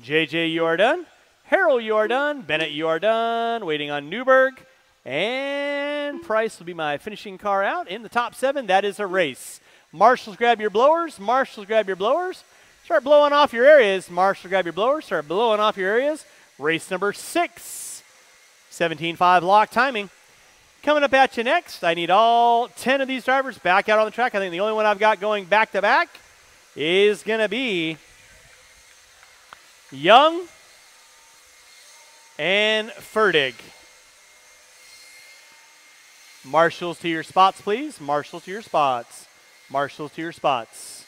JJ, you are done. Harrell, you are done. Bennett, you are done. Waiting on Newberg. And Price will be my finishing car out in the top 7. That is a race. Marshals, grab your blowers. Marshals, grab your blowers. Start blowing off your areas. Marshall, grab your blowers. Start blowing off your areas. Race number 6. 17.5 lock timing. Coming up at you next, I need all 10 of these drivers back out on the track. I think the only one I've got going back-to-back is going to be Young and Furtick. Marshals to your spots, please. Marshals to your spots. Marshals to your spots.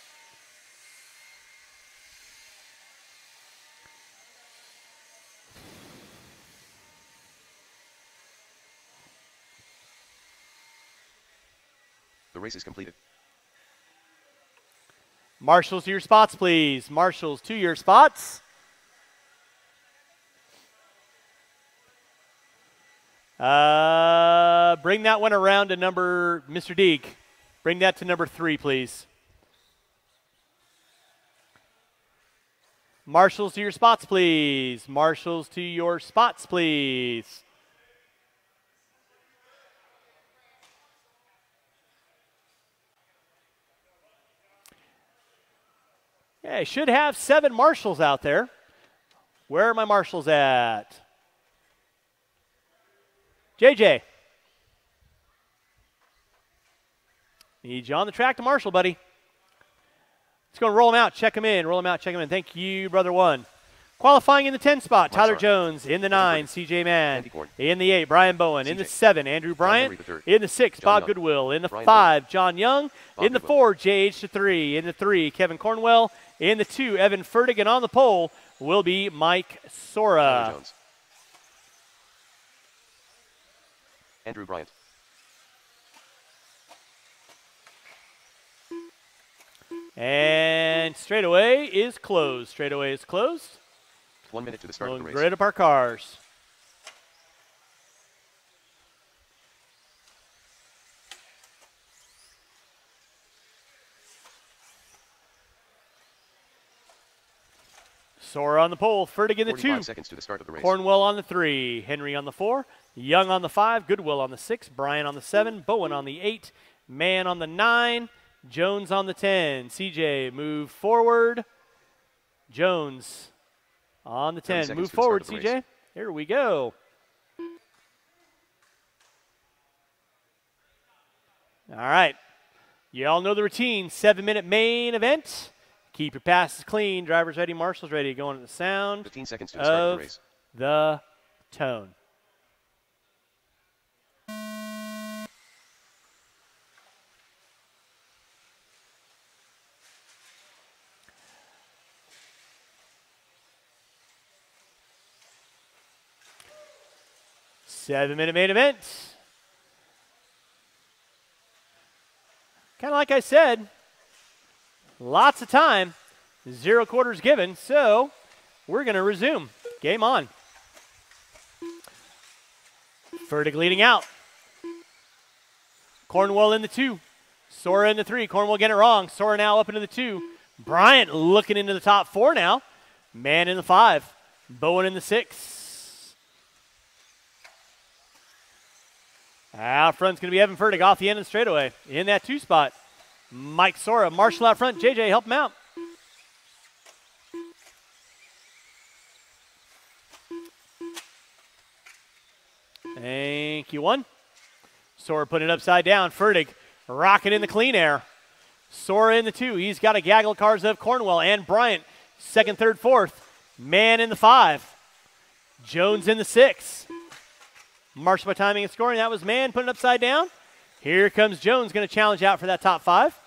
The race is completed. Marshals to your spots, please. Marshals to your spots. Bring that one around to number, Mr. Deek. Bring that to number 3, please. Marshals to your spots, please. Marshals to your spots, please. Yeah, I should have 7 marshals out there. Where are my marshals at? JJ. Need you on the track to marshal, buddy. Let's go and roll them out. Check them in. Roll them out. Check them in. Thank you, brother 1. Qualifying in the 10 spot, Tyler Jones. In the 9, CJ Mann. In the 8, Brian Bowen. In the 7, Andrew Bryant. In the 6, Bob Goodwill. In the 5, John Young. In the 4, JH3. In the 3, Kevin Cornwell. In the 2, Evan Furtick. And on the pole will be Mike Sora. Andrew Bryant. And straightaway is closed. Straightaway is closed. 1 minute to the start of the race. Grid up our cars. Sora on the pole. Fertig in the 2. 45 seconds to the start of the race. Cornwell on the 3. Henry on the 4. Young on the 5. Goodwill on the 6. Bryan on the 7. Bowen on the 8. Mann on the 9. Jones on the 10. CJ, move forward. Jones on the 10. Move forward, CJ. Here we go. All right. You all know the routine. 7-minute main event. Keep your passes clean. Drivers ready. Marshals ready. Going to the sound 15 seconds to the start of the race. The tone. Seven-minute main event. Kind of like I said, lots of time, 0 quarters given, so we're going to resume. Game on. Fertig leading out. Cornwell in the 2. Sora in the 3. Cornwell getting it wrong. Sora now up into the 2. Bryant looking into the top 4 now. Mann in the 5. Bowen in the 6. Out front's going to be Evan Fertig off the end of the straightaway in that 2 spot. Mike Sora, Marshall out front. JJ, help him out. Thank you, 1. Sora put it upside down. Fertig rocking in the clean air. Sora in the 2. He's got a gaggle of cars of Cornwell and Bryant. 2nd, 3rd, 4th. Mann in the 5. Jones in the 6. Marshall by timing and scoring. That was Mann putting it upside down. Here comes Jones, going to challenge out for that top 5.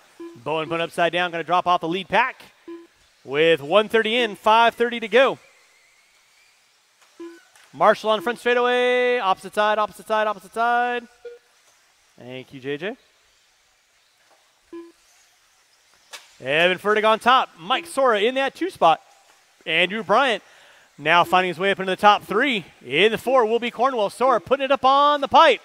Bowen put it upside down, going to drop off the lead pack with 1:30 in, 5:30 to go. Marshall on front straightaway, opposite side, opposite side, opposite side. Thank you, JJ. Evan Fertig on top. Mike Sora in that 2 spot. Andrew Bryant now finding his way up into the top 3. In the 4 will be Cornwell. Sora putting it up on the pipe.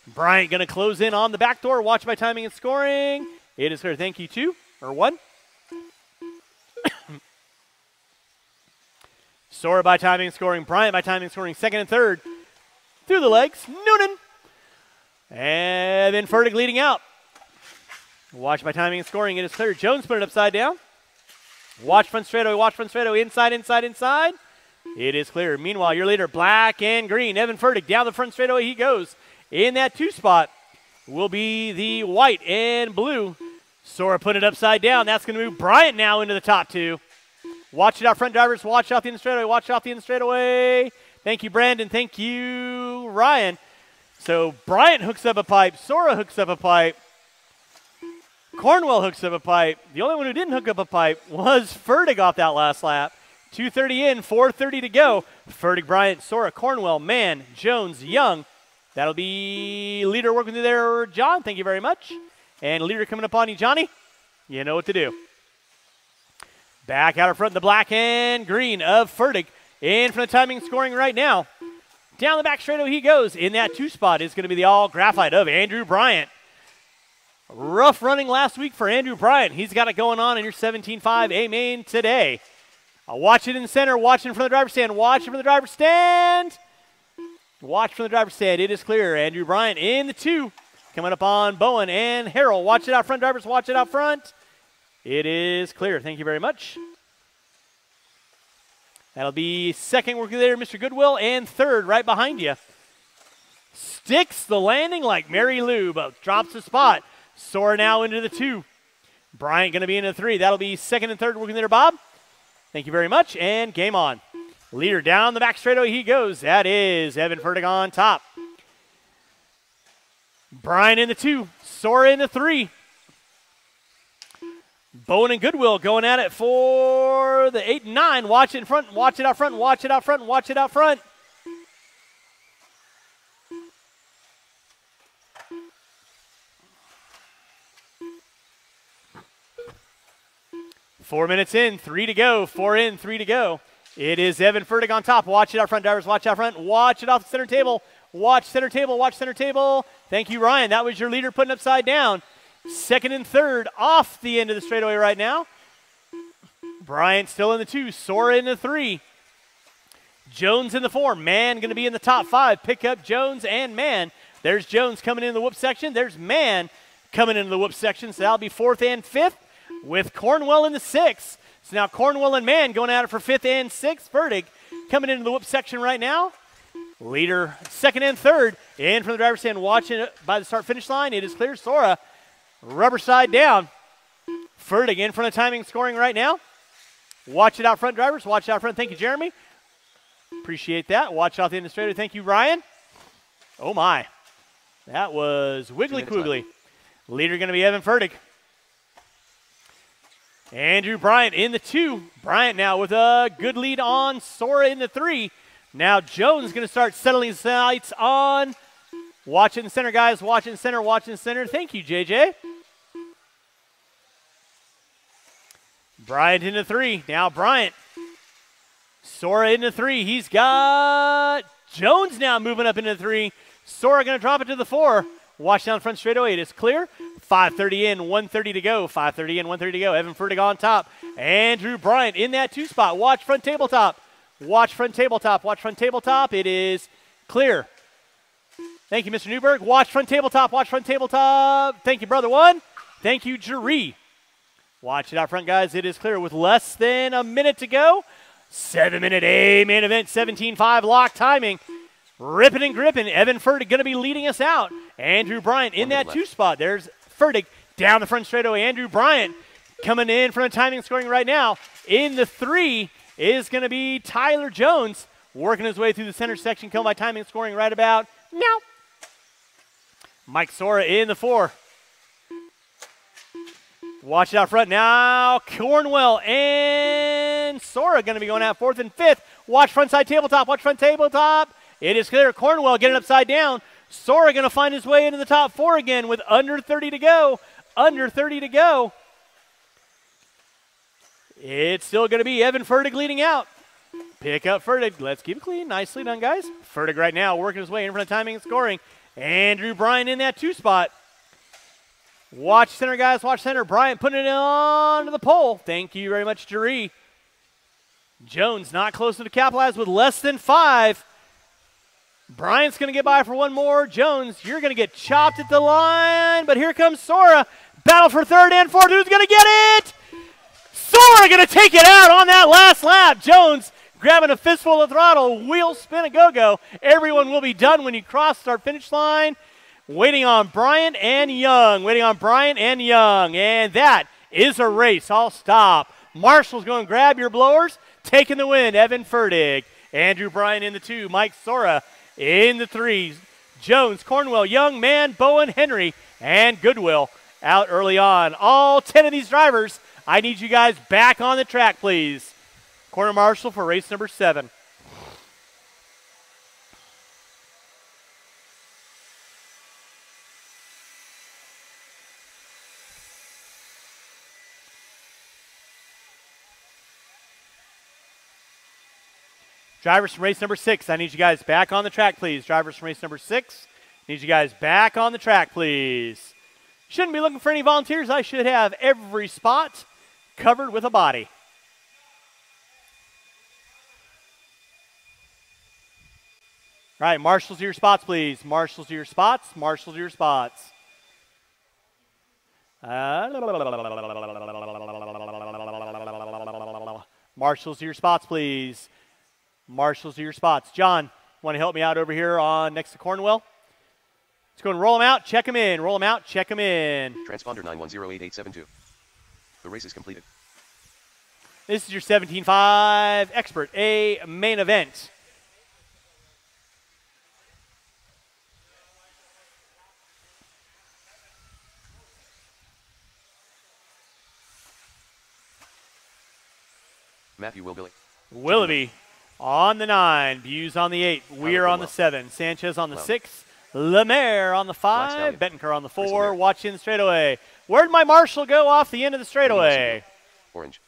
Bryant going to close in on the back door. Watch by timing and scoring. It is clear. Thank you, 2 or 1. Sora by timing and scoring. Bryant by timing and scoring. 2nd and 3rd. Through the legs. Noonan. And then Fertig leading out. Watch by timing and scoring. It is clear. Jones put it upside down. Watch front straightaway. Watch front straightaway. Inside, inside, inside. It is clear. Meanwhile, your leader, black and green, Evan Fertig, down the front straightaway he goes. In that 2 spot will be the white and blue. Sora put it upside down. That's going to move Bryant now into the top 2. Watch it out, front drivers. Watch out the end of the straightaway. Watch out the end of the straightaway. Thank you, Brandon. Thank you, Ryan. So Bryant hooks up a pipe. Sora hooks up a pipe. Cornwell hooks up a pipe. The only one who didn't hook up a pipe was Fertig off that last lap. 2:30 in, 4:30 to go. Fertig, Bryant, Sora, Cornwell, Mann, Jones, Young. That'll be leader working through there, John. Thank you very much. And leader coming up on you, Johnny. You know what to do. Back out in front, the black and green of Fertig. In from the timing scoring right now. Down the back straightaway he goes. In that 2 spot is going to be the all graphite of Andrew Bryant. Rough running last week for Andrew Bryant. He's got it going on in your 17.5 A main today. Watch it in the center. Watch it from the driver's stand. Watch it from the driver's stand. Watch from the driver's stand. It is clear. Andrew Bryant in the 2. Coming up on Bowen and Harrell. Watch it out front, drivers. Watch it out front. It is clear. Thank you very much. That'll be 2nd working there, Mr. Goodwill, and 3rd right behind you. Sticks the landing like Mary Lou, but drops the spot. Sora now into the 2. Bryant going to be in the 3. That'll be 2nd and 3rd working there, Bob. Thank you very much, and game on. Leader down the back straightaway he goes. That is Evan Fertig on top. Bryant in the 2. Sora in the 3. Bowen and Goodwill going at it for the 8 and 9. Watch it in front. Watch it out front. Watch it out front. Watch it out front. Four minutes in, 3 to go. 4 in, 3 to go. It is Evan Fertig on top. Watch it out front, drivers. Watch out front. Watch it off the center table. Watch center table. Watch center table. Thank you, Ryan. That was your leader putting upside down. 2nd and 3rd off the end of the straightaway right now. Bryant still in the 2. Sora in the 3. Jones in the 4. Mann going to be in the top 5. Pick up Jones and Mann. There's Jones coming into the whoop section. There's Mann coming into the whoop section. So that'll be 4th and 5th with Cornwell in the 6th. So now Cornwell and Mann going at it for 5th and 6th. Fertig coming into the whoop section right now. Leader 2nd and 3rd. In from the driver's stand, watching it by the start-finish line. It is clear. Sora, rubber side down. Fertig in front of timing scoring right now. Watch it out front, drivers. Watch it out front. Thank you, Jeremy. Appreciate that. Watch out the administrator. Thank you, Ryan. Oh, my. That was wiggly quiggly. Leader going to be Evan Fertig. Andrew Bryant in the 2. Bryant now with a good lead on Sora in the 3. Now Jones going to start settling sights on. Watching center, guys. Watching center, watching center. Thank you, JJ. Bryant in the 3. Now Bryant. Sora in the 3. He's got Jones now moving up into the 3. Sora going to drop it to the 4. Watch down front straightaway. It is clear. 5:30 in, 1:30 to go. 5:30 in, 1:30 to go. Evan Fertig on top. Andrew Bryant in that 2 spot. Watch front tabletop. Watch front tabletop. Watch front tabletop. It is clear. Thank you, Mr. Newberg. Watch front tabletop. Watch front tabletop. Thank you, Brother One. Thank you, Jaree. Watch it out front, guys. It is clear with less than a minute to go. 7-minute A main event, 17.5 lock timing. Ripping and gripping. Evan Fertig going to be leading us out. Andrew Bryant in that 2 spot. There's Fertig down the front straightaway. Andrew Bryant coming in front of timing scoring right now. In the 3 is going to be Tyler Jones working his way through the center section. Coming by timing scoring right about now. Mike Sora in the 4. Watch it out front now. Cornwell and Sora going to be going out 4th and 5th. Watch front side tabletop. Watch front tabletop. It is clear. Cornwell getting upside down. Sora going to find his way into the top 4 again with under 30 to go. Under 30 to go. It's still going to be Evan Fertig leading out. Pick up Fertig. Let's keep it clean. Nicely done, guys. Fertig right now working his way in front of timing and scoring. Andrew Bryant in that 2 spot. Watch center, guys. Watch center. Bryant putting it onto the pole. Thank you very much, Jaree. Jones not close to capitalize with less than 5. Bryant's going to get by for one more. Jones, you're going to get chopped at the line. But here comes Sora. Battle for 3rd and 4th. Who's going to get it? Sora going to take it out on that last lap. Jones grabbing a fistful of throttle. Wheel spin a go-go. Everyone will be done when you cross start finish line. Waiting on Bryant and Young. Waiting on Bryant and Young. And that is a race. I'll stop. Marshall's going to grab your blowers. Taking the win, Evan Fertig. Andrew Bryant in the 2. Mike Sora in the 3. Jones, Cornwell, Young, Mann, Bowen, Henry, and Goodwill out early on. All 10 of these drivers, I need you guys back on the track, please. Corner Marshall for race number 7. Drivers from race number 6, I need you guys back on the track, please. Drivers from race number 6, need you guys back on the track, please. Shouldn't be looking for any volunteers. I should have every spot covered with a body. All right, marshals to your spots, please. Marshals to your spots. Marshals to your spots. Marshals to your spots, please. Marshals to your spots. John, want to help me out over here on next to Cornwell? Let's go and roll them out, check them in. Roll them out, check them in. Transponder 9108872. The race is completed. This is your 17.5 Expert A main event. Matthew Wilbilly. Willoughby on the 9. Buse on the 8. Weir on the 7. Sanchez on the 6. Lemaire on the 5. Bettenker on the 4. Watching the straightaway. Where'd my marshal go off the end of the straightaway? Orange.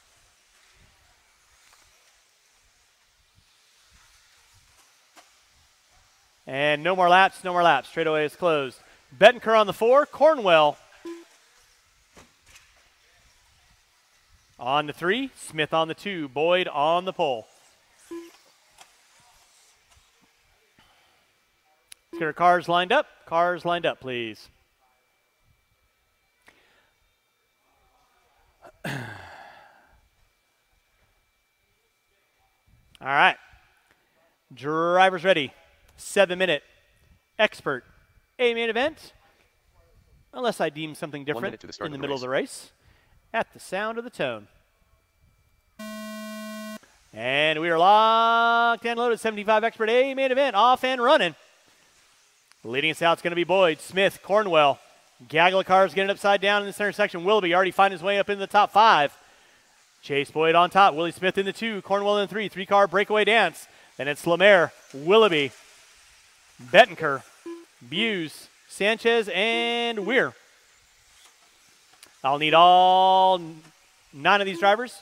And no more laps, no more laps. Straightaway is closed. Bettenker on the 4. Cornwell On the 3, Smith on the 2, Boyd on the pole. Let's get our cars lined up. Cars lined up, please. All right. Drivers ready. 7-minute expert A main event. Unless I deem something different in the middle of the race. At the sound of the tone. And we are locked and loaded. 75 expert A main event off and running. Leading us out is going to be Boyd, Smith, Cornwell. Gaggle of cars getting upside down in the center section. Willoughby already finding his way up in the top 5. Chase Boyd on top. Willie Smith in the 2. Cornwell in the 3. 3-car breakaway dance. Then it's Lemaire, Willoughby, Bettenker, Buse, Sanchez, and Weir. I'll need all 9 of these drivers,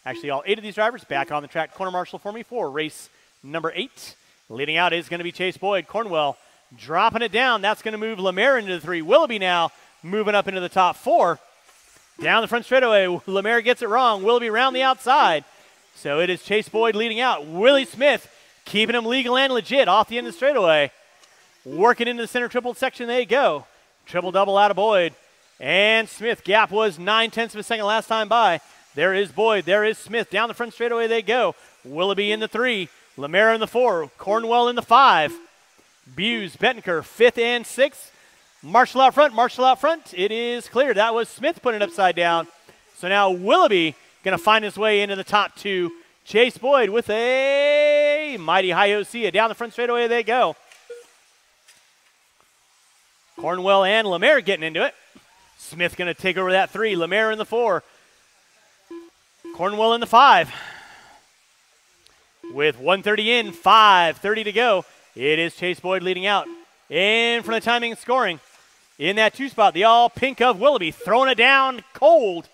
actually all 8 of these drivers, back on the track corner marshal for me for race number 8. Leading out is going to be Chase Boyd. Cornwell dropping it down. That's going to move Lemaire into the 3. Willoughby now moving up into the top 4. Down the front straightaway, Lemaire gets it wrong. Willoughby around the outside. So it is Chase Boyd leading out. Willie Smith keeping him legal and legit off the end of the straightaway. Working into the center triple section they go. Triple double out of Boyd. And Smith. Gap was 9/10 of a second last time by. There is Boyd. There is Smith. Down the front straightaway they go. Willoughby in the 3. Lemaire in the 4. Cornwell in the 5. Buse, Bettenker, 5th and 6th. Marshall out front. Marshall out front. It is clear. That was Smith putting it upside down. So now Willoughby going to find his way into the top 2. Chase Boyd with a mighty high Osea. Down the front straightaway they go. Cornwell and Lemaire getting into it. Smith going to take over that 3. Lemaire in the 4. Cornwell in the 5. With 130 in, 5:30 to go. It is Chase Boyd leading out. In front of timing and scoring. In that 2 spot, the all pink of Willoughby. Throwing it down cold.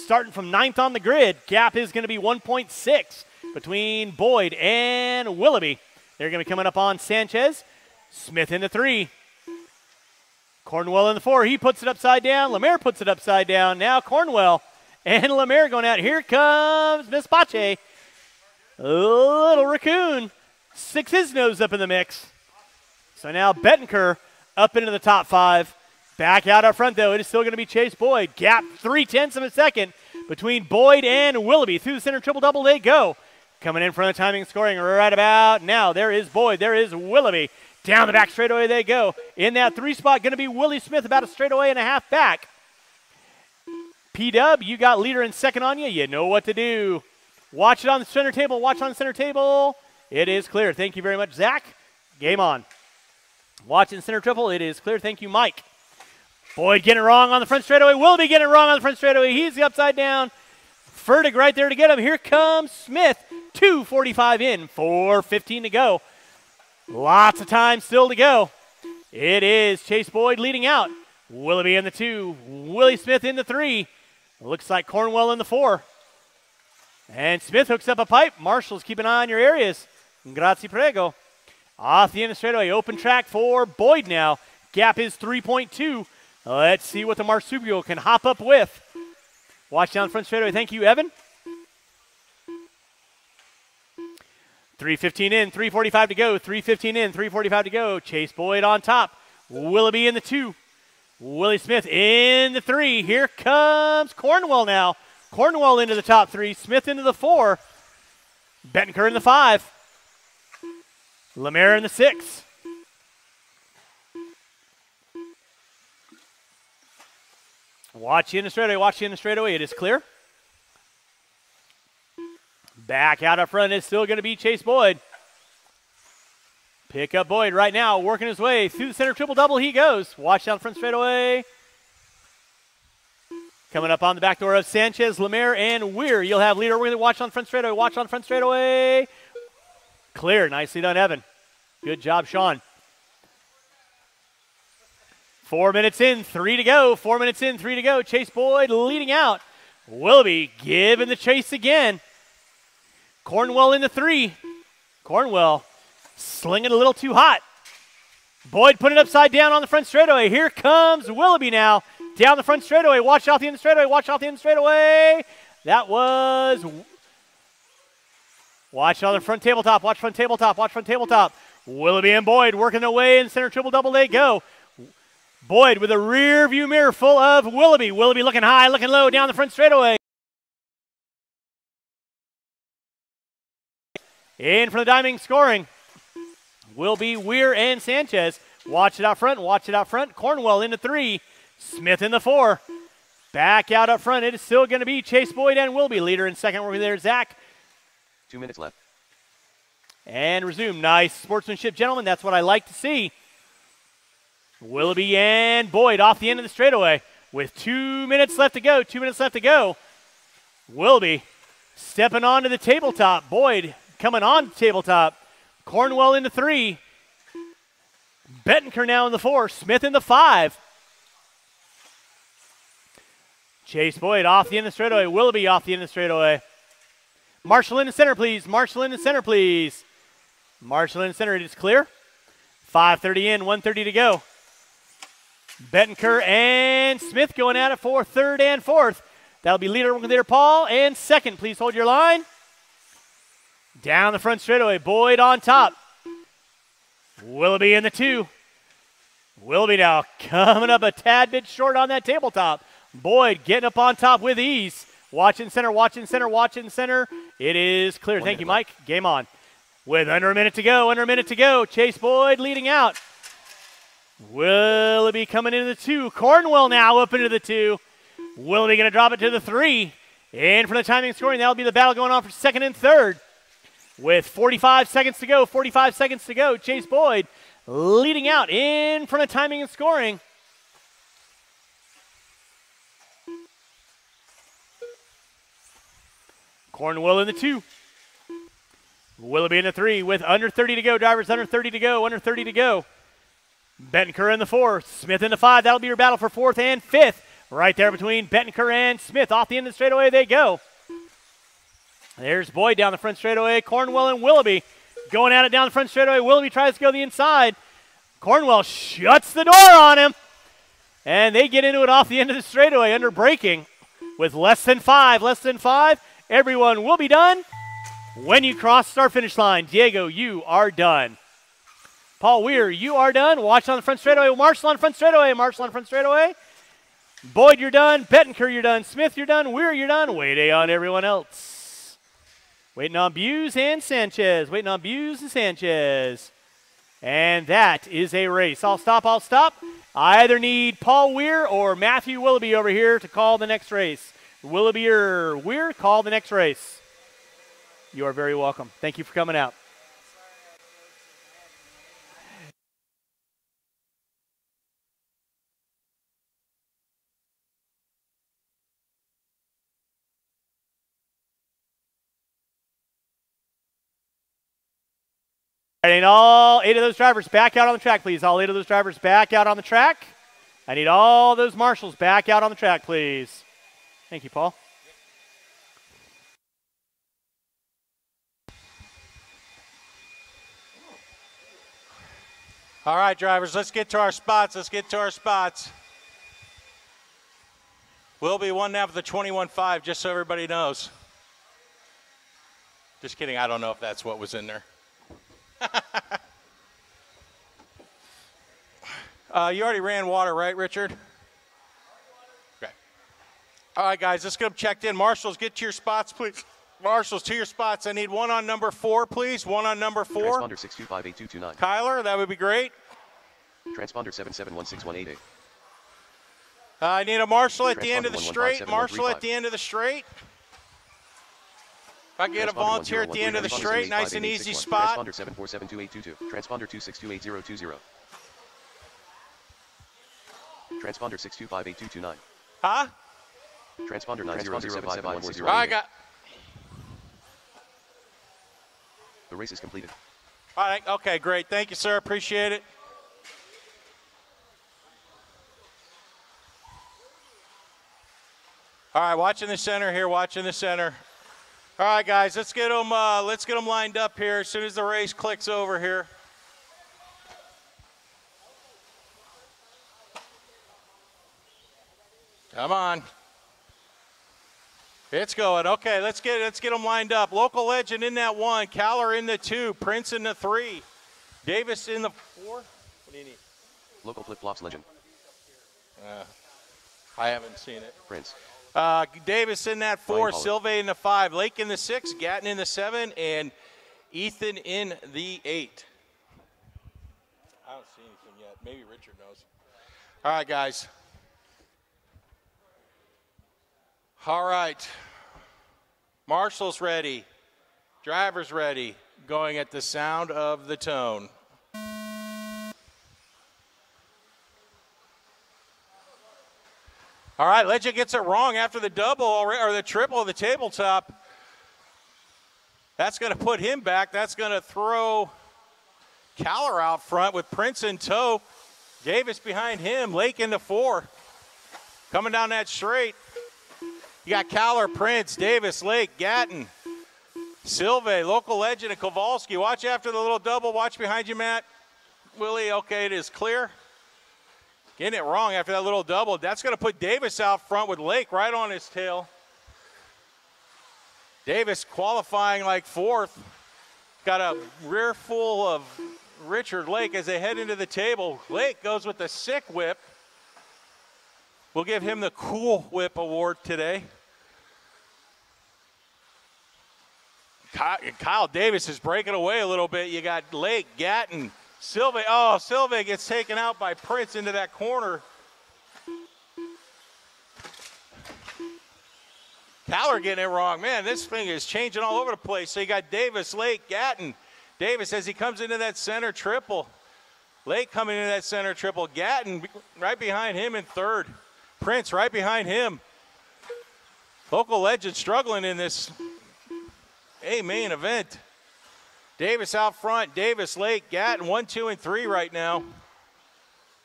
Starting from 9th on the grid. Gap is going to be 1.6 between Boyd and Willoughby. They're going to be coming up on Sanchez. Smith in the 3. Cornwell in the 4. He puts it upside down. Lemaire puts it upside down. Now Cornwell and Lemaire going out. Here comes Vespace. Little raccoon. Sticks his nose up in the mix. So now Bettenker up into the top 5. Back out up front, though. It is still going to be Chase Boyd. Gap 0.3 of a second between Boyd and Willoughby. Through the center triple-double they go. Coming in front of timing and scoring right about now. There is Boyd. There is Willoughby. Down the back straightaway they go. In that 3 spot, going to be Willie Smith, about a straightaway and a half back. P-Dub, you got leader and second on you. You know what to do. Watch it on the center table. Watch on the center table. It is clear. Thank you very much, Zach. Game on. Watching center triple. It is clear. Thank you, Mike. Boyd getting it wrong on the front straightaway. Willoughby getting it wrong on the front straightaway. He's the upside down. Fertig right there to get him. Here comes Smith. 2:45 in. 4:15 to go. Lots of time still to go. It is Chase Boyd leading out. Willoughby in the 2. Willie Smith in the 3. Looks like Cornwell in the 4. And Smith hooks up a pipe. Marshall's keep an eye on your areas. Grazie prego. Off the end of the straightaway. Open track for Boyd now. Gap is 3.2. Let's see what the Marsupio can hop up with. Watch down front straightaway. Thank you, Evan. 3:15 in, 3:45 to go. 3:15 in, 3:45 to go. Chase Boyd on top. Willoughby in the 2. Willie Smith in the 3. Here comes Cornwell now. Cornwell into the top 3. Smith into the 4. Bettenker in the 5. Lemaire in the 6. Watch you in the straightaway. Watch you in the straightaway. It is clear. Back out up front is still going to be Chase Boyd. Pick up Boyd right now, working his way through the center triple-double. He goes. Watch down front straightaway. Coming up on the back door of Sanchez, Lemaire, and Weir. You'll have leader. We're going to watch on front straightaway. Watch on front straightaway. Clear. Nicely done, Evan. Good job, Sean. 4 minutes in, 3 to go. 4 minutes in, 3 to go. Chase Boyd leading out. Willoughby giving the chase again. Cornwell in the 3. Cornwell slinging a little too hot. Boyd putting it upside down on the front straightaway. Here comes Willoughby now. Down the front straightaway. Watch out the end of the straightaway. Watch out the end of the straightaway. That was, watch on the front tabletop, watch front tabletop, watch front tabletop. Willoughby and Boyd working their way in center triple double, they go. Boyd with a rear view mirror full of Willoughby. Willoughby looking high, looking low down the front straightaway. In for the diming scoring will be Weir and Sanchez. Watch it out front, watch it out front. Cornwell into 3, Smith in the 4. Back out up front, it is still going to be Chase Boyd and Willoughby. Leader in second will be there, Zach. 2 minutes left. And resume. Nice sportsmanship, gentlemen. That's what I like to see. Willoughby and Boyd off the end of the straightaway with 2 minutes left to go. 2 minutes left to go. Willoughby stepping onto the tabletop. Boyd coming on the tabletop. Cornwell into 3. Bettenker now in the 4. Smith in the 5. Chase Boyd off the end of the straightaway. Willoughby off the end of the straightaway. Marshall in the center, please. Marshall in the center, please. Marshall in the center. It is clear. 5:30 in, 1:30 to go. Bettenker and Smith going at it for third and fourth. That'll be leader Paul. And second, please hold your line. Down the front straightaway. Boyd on top. Willoughby in the 2. Willoughby now coming up a tad bit short on that tabletop. Boyd getting up on top with ease. Watch in center, watch in center, watch in center. It is clear. Thank you, Mike. Game on. With under a minute to go, Chase Boyd leading out. Willoughby coming into the 2. Cornwell now up into the 2. Willoughby going to drop it to the 3. And for the timing and scoring, that'll be the battle going on for second and third. With 45 seconds to go, Chase Boyd leading out in front of timing and scoring. Cornwell in the 2. Willoughby in the 3 with under 30 to go. Drivers under 30 to go. Bettenker in the 4. Smith in the 5. That'll be your battle for fourth and fifth. Right there between Bettenker and Smith. Off the end of the straightaway they go. There's Boyd down the front straightaway. Cornwell and Willoughby going at it down the front straightaway. Willoughby tries to go the inside. Cornwell shuts the door on him. And they get into it off the end of the straightaway under braking with less than 5. Everyone will be done when you cross start finish line. Diego, you are done. Paul Weir, you are done. Watch on the front straightaway. Marshall on front straightaway. Boyd, you're done. Bettenker, you're done. Smith, you're done. Weir, you're done. Waiting on everyone else. Waiting on Buse and Sanchez. And that is a race. I'll stop. I either need Paul Weir or Matthew Willoughby over here to call the next race. Willoughby or Weir, call the next race. You are very welcome. Thank you for coming out. And all 8 of those drivers back out on the track, please. All 8 of those drivers back out on the track. I need all those marshals back out on the track, please. Thank you, Paul. All right, drivers, let's get to our spots. We'll be 1.5 of the 21.5, just so everybody knows. Just kidding, I don't know if that's what was in there. You already ran water, right, Richard? Okay. All right, guys, let's get them checked in. Marshals, get to your spots, please. Marshals, to your spots. I need one on number 4, please. One on number 4. Transponder 6258229. Kyler, that would be great. Transponder 77161888. I need a marshal at the end of the straight. If I get a volunteer at the end of the straight, nice and easy spot. Transponder 74728222. Transponder 2628020. Transponder 6258229. Huh? Transponder 9007514. I got. The race is completed. All right, okay, great. Thank you, sir. Appreciate it. All right, watching the center here, All right, guys, let's get them lined up here as soon as the race clicks over here. Come on. It's going. Okay, let's get them lined up. Local Legend in that 1, Caller in the 2, Prince in the 3, Davis in the 4. What do you need? Local flip-flops Legend. I haven't seen it. Prince. Davis in that 4, Sylvain in the 5, Lake in the 6, Gatton in the 7, and Ethan in the 8. I don't see anything yet. Maybe Richard knows. All right, guys. All right. Marshall's ready. Driver's ready. Going at the sound of the tone. All right, Legend gets it wrong after the double or the triple of the tabletop. That's going to put him back. That's going to throw Caller out front with Prince in tow. Davis behind him. Lake into 4. Coming down that straight. You got Caller, Prince, Davis, Lake, Gatton, Silve, Local Legend, and Kowalski. Watch after the little double. Watch behind you, Matt. Willie, okay, it is clear. Getting it wrong after that little double. That's going to put Davis out front with Lake right on his tail. Davis qualifying like 4th. Got a rear full of Richard Lake as they head into the table. Lake goes with the sick whip. We'll give him the Cool Whip Award today. Kyle Davis is breaking away a little bit. You got Lake, Gatton, Silve. Oh, Silve gets taken out by Prince into that corner. Caller getting it wrong. Man, this thing is changing all over the place. So you got Davis, Lake, Gatton. Davis as he comes into that center triple. Lake coming into that center triple. Gatton right behind him in 3rd. Prince right behind him. Local Legend struggling in this main event. Davis out front. Davis, Lake, Gatton, 1, 2, and 3 right now.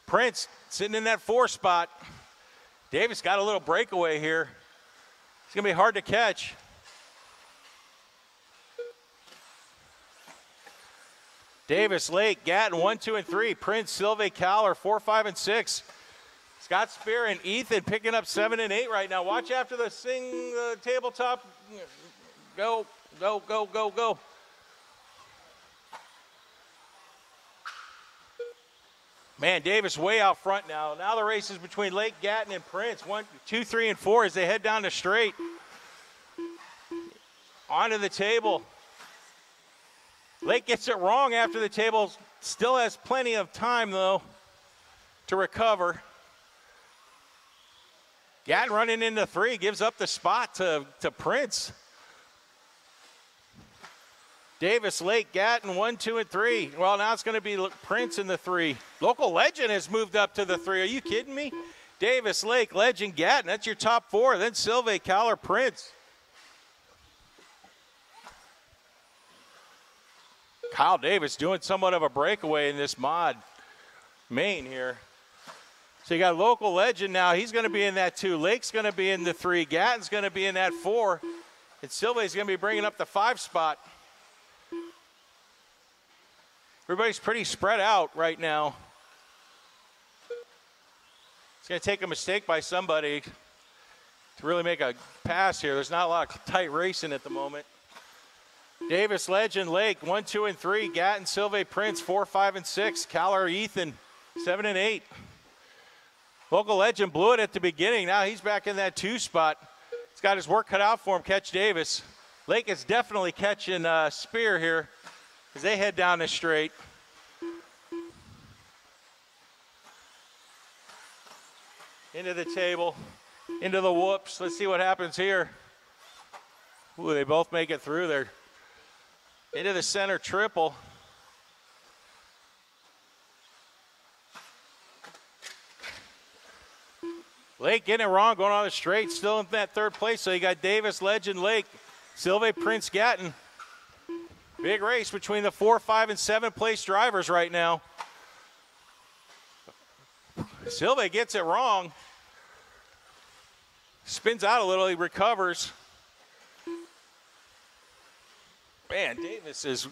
Prince sitting in that 4 spot. Davis got a little breakaway here. It's going to be hard to catch. Davis, Lake, Gatton, 1, 2, and 3. Prince, Silve, Caller, 4, 5, and 6. Scott Spear and Ethan picking up 7 and 8 right now. Watch after the tabletop. Go, go, go, go, go. Man, Davis way out front now. Now the race is between Lake, Gatton, and Prince. 1, 2, 3, and 4 as they head down the straight. Onto the table. Lake gets it wrong after the table. Still has plenty of time, though, to recover. Gatton running into 3, gives up the spot to Prince. Davis, Lake, Gatton, 1, 2, and 3. Well, now it's going to be Prince in the 3. Local Legend has moved up to the 3. Are you kidding me? Davis, Lake, Legend, Gatton. That's your top 4. Then Silve, Caller, Prince. Kyle Davis doing somewhat of a breakaway in this mod main here. So you got Local Legend now. He's going to be in that 2. Lake's going to be in the 3. Gatton's going to be in that 4. And Silve's going to be bringing up the 5 spot. Everybody's pretty spread out right now. It's going to take a mistake by somebody to really make a pass here. There's not a lot of tight racing at the moment. Davis, Legend, Lake, 1, 2, and 3. Gatton, Silve, Prince, 4, 5, and 6. Caller, Ethan, 7 and 8. Local Legend blew it at the beginning. Now he's back in that 2 spot. He's got his work cut out for him, catch Davis. Lake is definitely catching Spear here as they head down the straight. Into the table, into the whoops. Let's see what happens here. Ooh, they both make it through there. Into the center triple. Lake getting it wrong, going on the straight, still in that 3rd place. So you got Davis, Legend, Lake, Silve, Prince, Gatton. Big race between the 4, 5, and 7 place drivers right now. Silve gets it wrong. Spins out a little, he recovers. Man, Davis is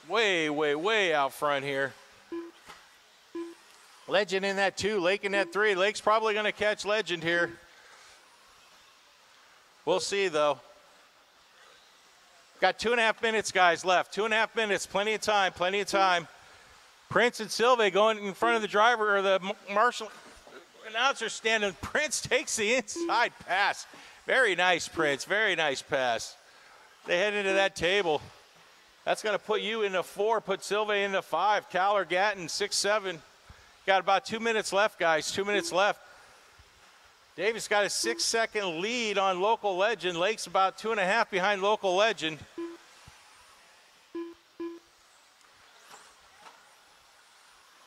way, way, way out front here. Legend in that 2, Lake in that 3. Lake's probably going to catch Legend here. We'll see, though. Got 2.5 minutes, guys, left. 2.5 minutes. Plenty of time. Plenty of time. Prince and Silve going in front of the driver, or the marshal announcer standing. Prince takes the inside pass. Very nice, Prince. Very nice pass. They head into that table. That's going to put you into 4, put Silve into 5. Caller Gatton, 6-7. Got about 2 minutes left, guys. 2 minutes left. Davis got a 6-second lead on Local Legend. Lake's about 2.5 behind Local Legend.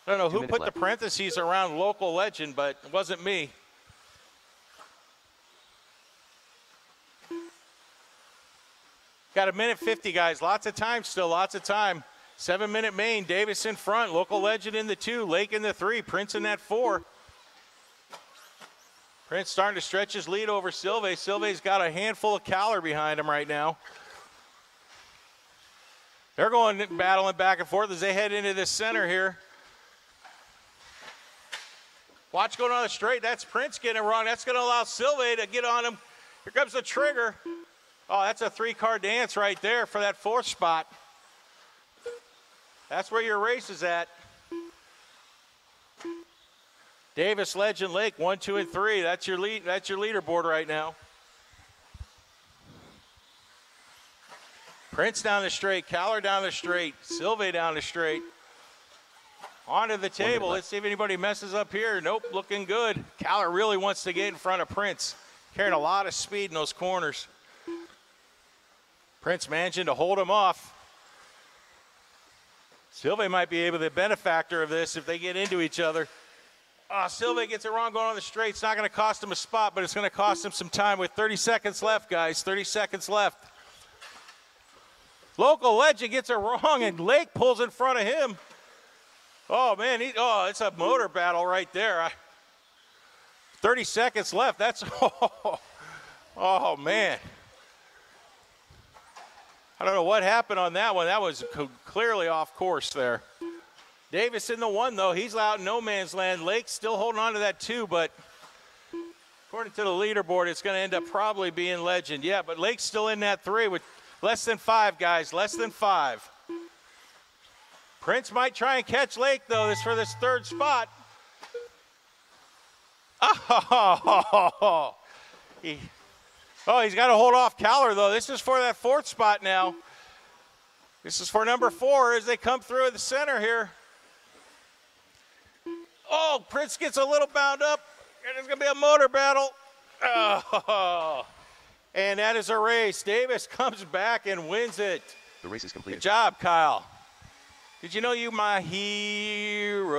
I don't know who put the parentheses around Local Legend, but it wasn't me. Got 1:50, guys. Lots of time still, lots of time. 7-minute main. Davis in front. Local Legend in the 2. Lake in the 3. Prince in that 4. Prince starting to stretch his lead over Silve. Silve's got a handful of Caller behind him right now. They're going battling back and forth as they head into the center here. Watch going on the straight. That's Prince getting it wrong. That's going to allow Silve to get on him. Here comes the trigger. Oh, that's a 3-car dance right there for that 4th spot. That's where your race is at. Davis, Legend, Lake, 1, 2, and 3. That's your lead. That's your leaderboard right now. Prince down the straight, Caller down the straight, Silve down the straight. Onto the table. Let's see if anybody messes up here. Nope, looking good. Caller really wants to get in front of Prince. Carrying a lot of speed in those corners. Prince managing to hold him off. Silve might be able to be the benefactor of this if they get into each other. Silve gets it wrong going on the straight. It's not going to cost him a spot, but it's going to cost him some time with 30 seconds left, guys. 30 seconds left. Local Legend gets it wrong, and Lake pulls in front of him. Oh, man. It's a motor battle right there. 30 seconds left. That's, oh, man. I don't know what happened on that one. That was clearly off course there. Davis in the 1, though. He's out in no man's land. Lake's still holding on to that 2, but according to the leaderboard, it's going to end up probably being Legend. Yeah, but Lake's still in that 3 with less than 5, guys. Less than 5. Prince might try and catch Lake, though. This for this 3rd spot. He's got to hold off Caller, though. This is for that 4th spot now. This is for number 4 as they come through the center here. Oh, Prince gets a little bound up. There's going to be a motor battle. And that is a race. Davis comes back and wins it. The race is completed. Good job, Kyle. Did you know you my hero?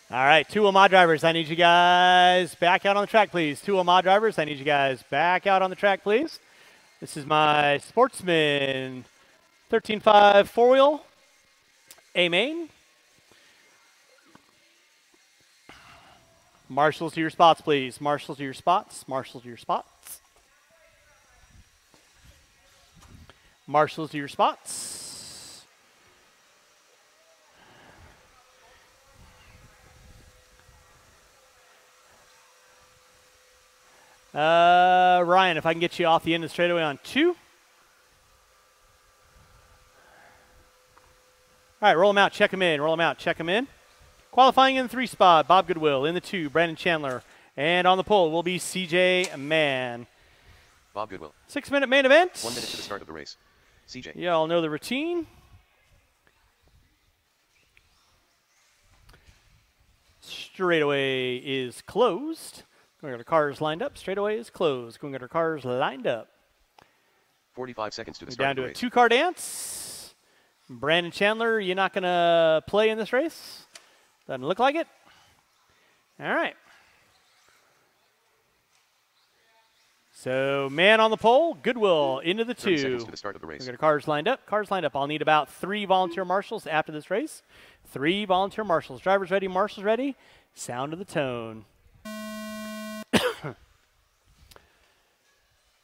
All right, 2 mod drivers, I need you guys back out on the track, please. 2 mod drivers, I need you guys back out on the track, please. This is my Sportsman 13.5 4-wheel A main. Marshals to your spots, please. Marshals to your spots. Marshals to your spots. Marshals to your spots. Ryan, if I can get you off the end of the straightaway on 2. All right, roll them out, check them in, roll them out, check them in. Qualifying in the 3 spot, Bob Goodwill. In the 2, Brandon Chandler. And on the pole will be CJ Mann. Bob Goodwill. 6-minute main event. 1 minute to the start of the race. CJ. You all know the routine. Straightaway is closed. Going to get our cars lined up. Straightaway is closed. Going to get our cars lined up. 45 seconds to the We're start down of the to a race. 2-car dance. Brandon Chandler, you're not going to play in this race? Doesn't look like it. All right. So man on the pole, Goodwill into the 30 2. seconds to the start of the race. We've got our cars lined up. Cars lined up. I'll need about 3 volunteer marshals after this race. 3 volunteer marshals. Drivers ready, marshals ready. Sound of the tone.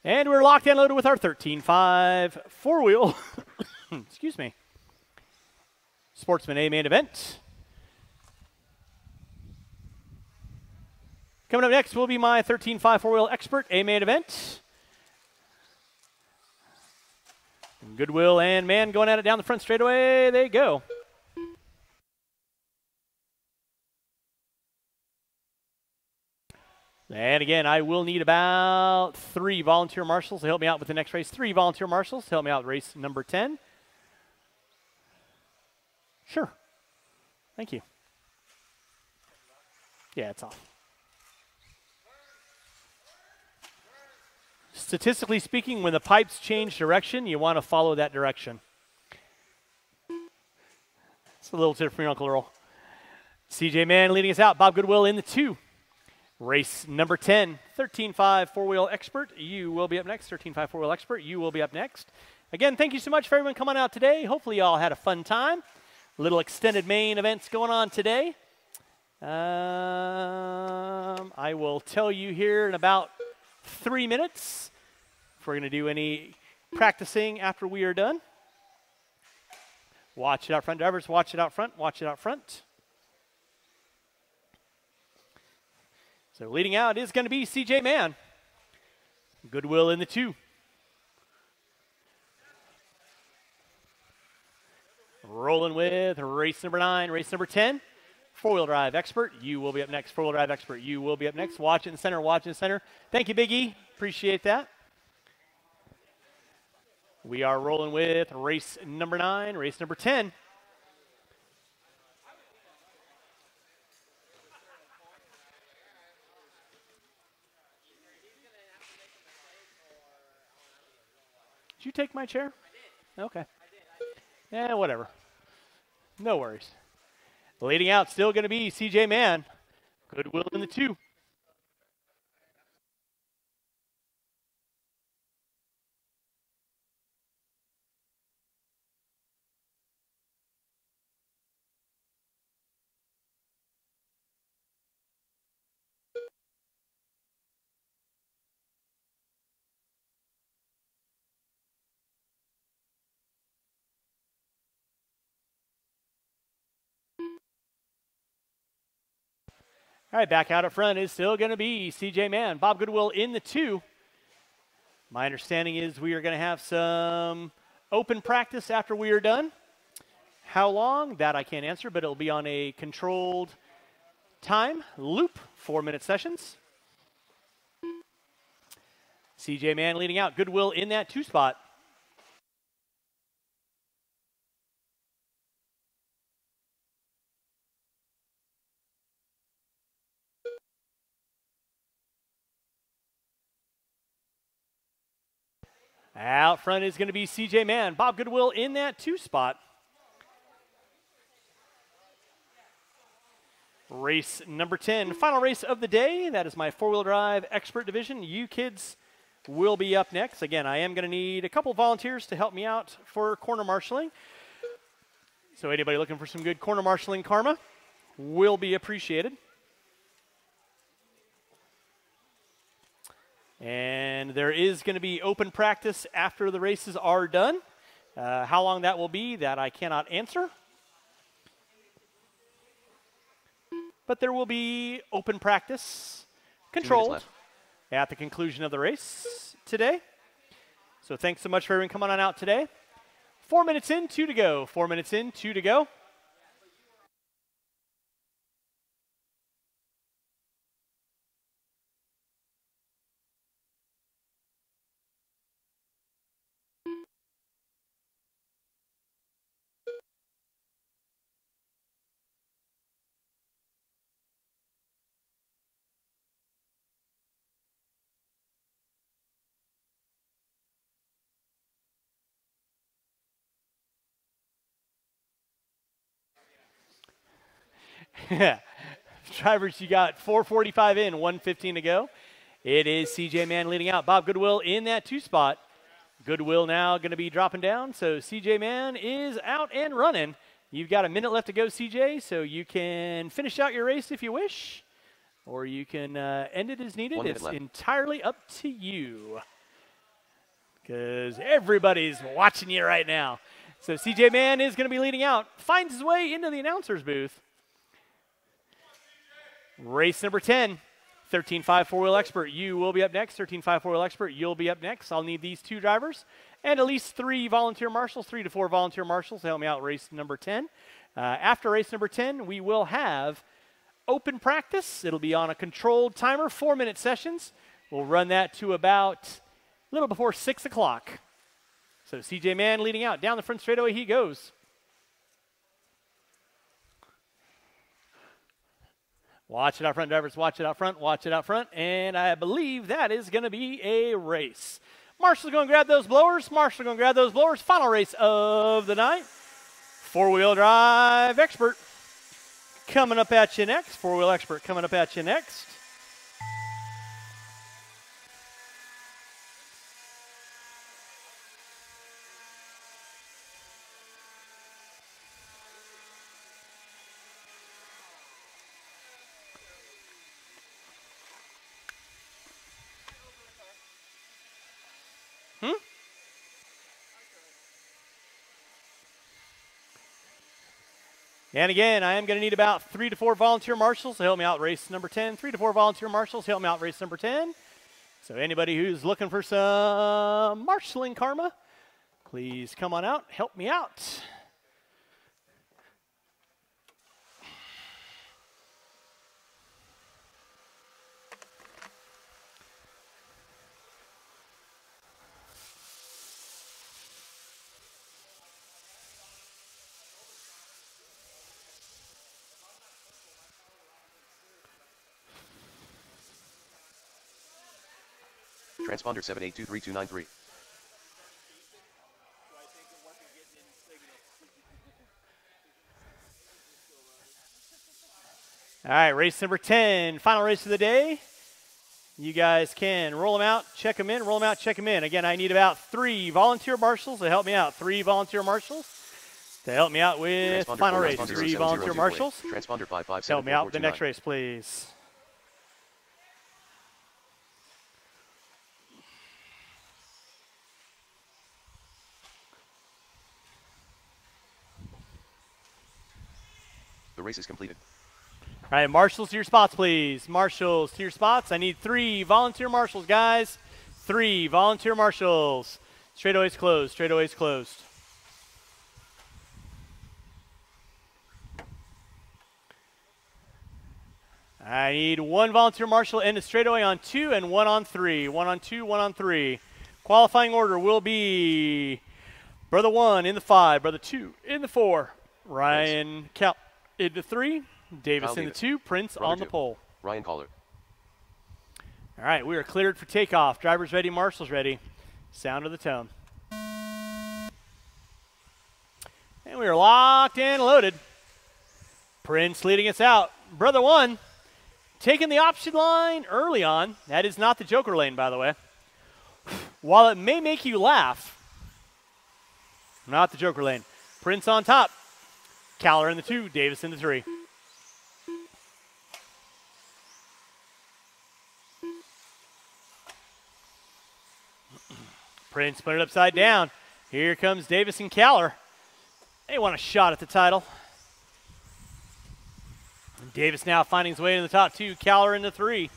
And we're locked and loaded with our 13.5 four-wheel, excuse me, Sportsman A main event. Coming up next will be my 13.5 four-wheel expert A main event. Goodwill and man going at it down the front straightaway. They go. And again, I will need about 3 volunteer marshals to help me out with the next race. 3 volunteer marshals to help me out with race number 10. Sure. Thank you. Yeah, it's off. Statistically speaking, when the pipes change direction, you want to follow that direction. It's a little tip from your Uncle Earl. CJ Mann leading us out. Bob Goodwill in the 2. Race number 10, 13.5 four-wheel expert. You will be up next. 13.5 four-wheel expert. You will be up next. Again, thank you so much for everyone coming out today. Hopefully you all had a fun time. Little extended main events going on today. I will tell you here in about 3 minutes if we're going to do any practicing after we are done. Watch it out front, drivers. Watch it out front. Watch it out front. So leading out is going to be CJ Mann. Goodwill in the 2. Rolling with race number 9, race number 10. Four-wheel drive expert, you will be up next. Four-wheel drive expert, you will be up next. Watch it in the center, watch it in the center. Thank you, Big E. Appreciate that. We are rolling with race number 9, race number 10. Did you take my chair? Okay. Yeah, whatever. No worries. Leading out still going to be CJ Mann. Goodwill in the 2. All right, back out up front is still going to be CJ Mann. Bob Goodwill in the 2. My understanding is we are going to have some open practice after we are done. How long? That I can't answer, but it'll be on a controlled time loop, 4-minute sessions. CJ Mann leading out. Goodwill in that 2 spot. Out front is going to be CJ Mann. Bob Goodwill in that 2 spot. Race number 10, final race of the day. That is my four-wheel drive expert division. You kids will be up next. Again, I am going to need a couple volunteers to help me out for corner marshaling. So anybody looking for some good corner marshaling karma will be appreciated. And there is going to be open practice after the races are done. How long that will be, that I cannot answer. But there will be open practice, controlled, at the conclusion of the race today. So thanks so much for everyone coming on out today. 4 minutes in, 2 to go. 4 minutes in, 2 to go. Drivers, you got 4:45 in, 1:15 to go. It is CJ Mann leading out. Bob Goodwill in that 2 spot. Goodwill now going to be dropping down, so CJ Mann is out and running. You've got a minute left to go, CJ, so you can finish out your race if you wish, or you can end it as needed. It's entirely up to you, because everybody's watching you right now. So CJ Mann is going to be leading out, finds his way into the announcer's booth. Race number 10, 13.5 four-wheel expert. You will be up next. 13.5 four-wheel expert, you'll be up next. I'll need these 2 drivers and at least 3 volunteer marshals, 3 to 4 volunteer marshals to help me out race number 10. After race number 10, we will have open practice. It'll be on a controlled timer, 4-minute sessions. We'll run that to about a little before 6 o'clock. So CJ Mann leading out. Down the front straightaway he goes. Watch it out front, drivers. Watch it out front. Watch it out front. And I believe that is going to be a race. Marshall's going to grab those blowers. Marshall's going to grab those blowers. Final race of the night. 4-wheel drive expert coming up at you next. 4-wheel expert coming up at you next. And again, I am going to need about 3 to 4 volunteer marshals to help me out race number 10. 3 to 4 volunteer marshals to help me out race number 10. So anybody who's looking for some marshalling karma, please come on out, help me out. Transponder 7823293. All right, race number 10, final race of the day. You guys can roll them out, check them in, roll them out, check them in. Again, I need about 3 volunteer marshals to help me out. 3 volunteer marshals to help me out with the final race. 3 volunteer marshals. Transponder 557. Help me out with the next race, please. The race is completed. All right, marshals to your spots, please. Marshals to your spots. I need 3 volunteer marshals, guys. 3 volunteer marshals. Straightaway's closed. Straightaway's closed. I need 1 volunteer marshal in the straightaway on 2 and 1 on 3. 1 on 2, 1 on 3. Qualifying order will be Brother 1 in the 5, Brother 2 in the 4, Ryan Cal in the 3, Davis in the 2, Prince on the pole. Ryan Caller. All right, we are cleared for takeoff. Drivers ready, marshals ready. Sound of the tone. And we are locked and loaded. Prince leading us out. Brother 1 taking the option line early on. That is not the Joker lane, by the way. While it may make you laugh, not the Joker lane. Prince on top. Caller in the 2, Davis in the 3. Prince put it upside down. Here comes Davis and Caller. They want a shot at the title. Davis now finding his way in the top 2. Caller in the 3.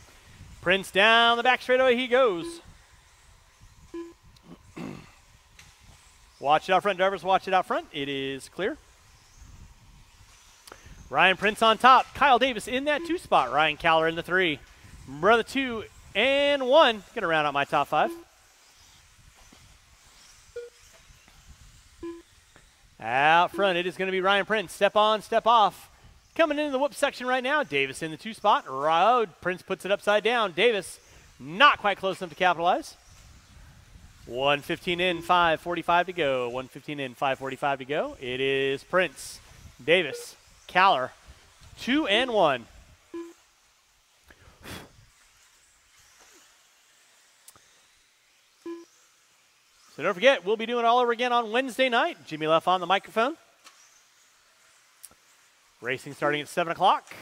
Prince down the back straightaway he goes. Watch it out front, drivers. Watch it out front. It is clear. Ryan Prince on top. Kyle Davis in that 2 spot. Ryan Caller in the 3. Brother 2 and 1. Going to round out my top 5. Out front, it is going to be Ryan Prince. Step on, step off. Coming into the whoop section right now. Davis in the 2 spot. Prince puts it upside down. Davis not quite close enough to capitalize. 1:15 in, 5:45 to go. 1:15 in, 5:45 to go. It is Prince, Davis, Caller, 2 and 1. So don't forget, we'll be doing it all over again on Wednesday night. Jimmy Leff on the microphone. Racing starting at 7 o'clock.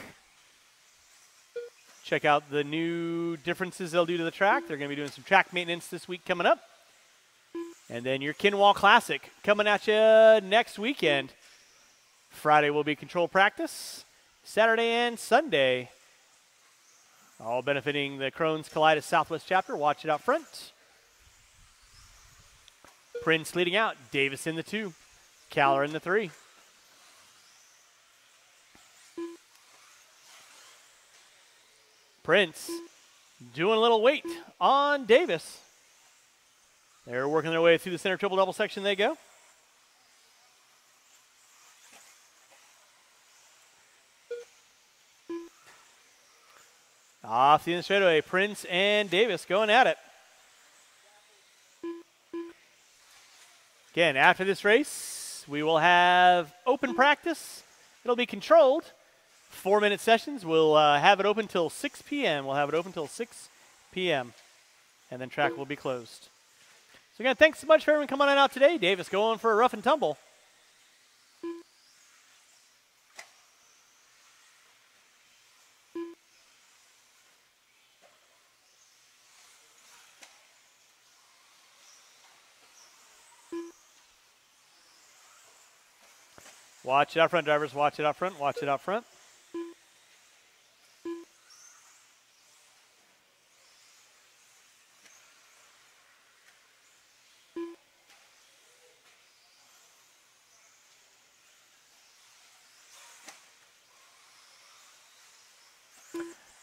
Check out the new differences they'll do to the track. They're going to be doing some track maintenance this week coming up. And then your Kinwall Classic coming at you next weekend. Friday will be control practice. Saturday and Sunday. All benefiting the Crohn's Colitis Southwest chapter. Watch it out front. Prince leading out. Davis in the 2. Caller in the 3. Prince doing a little weight on Davis. They're working their way through the center triple double section. They go. Off the end straightaway, Prince and Davis going at it. Again, after this race, we will have open practice. It'll be controlled. 4-minute sessions. We'll have it open till 6 p.m. We'll have it open till 6 p.m. And then track will be closed. So again, thanks so much for everyone coming on out today. Davis going for a rough and tumble. Watch it out front, drivers. Watch it out front. Watch it out front.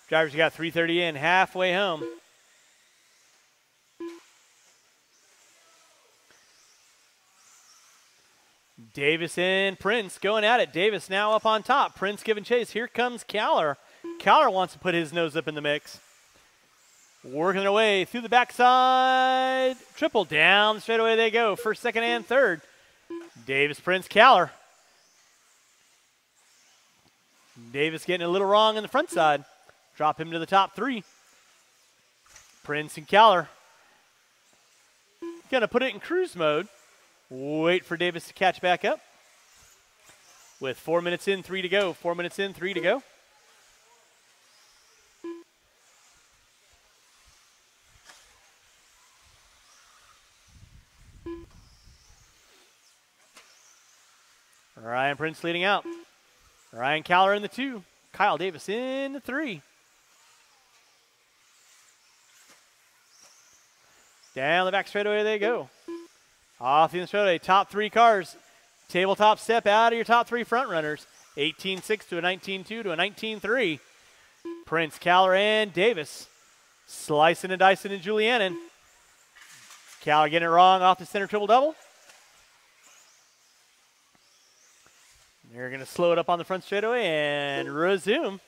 Drivers, you got 3:30 in, halfway home. Davis and Prince going at it. Davis now up on top. Prince giving chase. Here comes Caller. Caller wants to put his nose up in the mix. Working their way through the backside. Triple down. Straight away they go. First, second, and third. Davis, Prince, Caller. Davis getting a little wrong on the front side. Drop him to the top 3. Prince and Caller. Gonna put it in cruise mode. Wait for Davis to catch back up. With 4 minutes in, 3 to go. 4 minutes in, 3 to go. Ryan Prince leading out. Ryan Caller in the 2. Kyle Davis in the 3. Down the back straightaway they go. Off the straightaway, top 3 cars. Tabletop step out of your top 3 front runners. 18.6 to a 19.2 to a 19.3. Prince, Caller, and Davis. Slicing and dicing and Julianin. Caller getting it wrong off the center triple double. They're going to slow it up on the front straightaway and resume.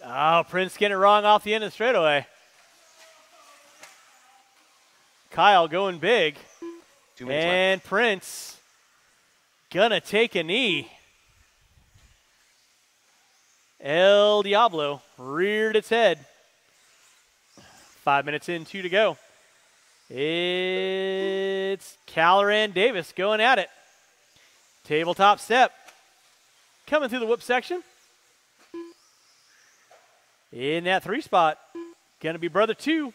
Oh, Prince getting it wrong off the end of the straightaway. Kyle going big. 2 minutes and left. Prince gonna take a knee. El Diablo reared its head. 5 minutes in, 2 to go. It's Caller and Davis going at it. Tabletop step. Coming through the whip section. In that 3 spot. Gonna be brother 2.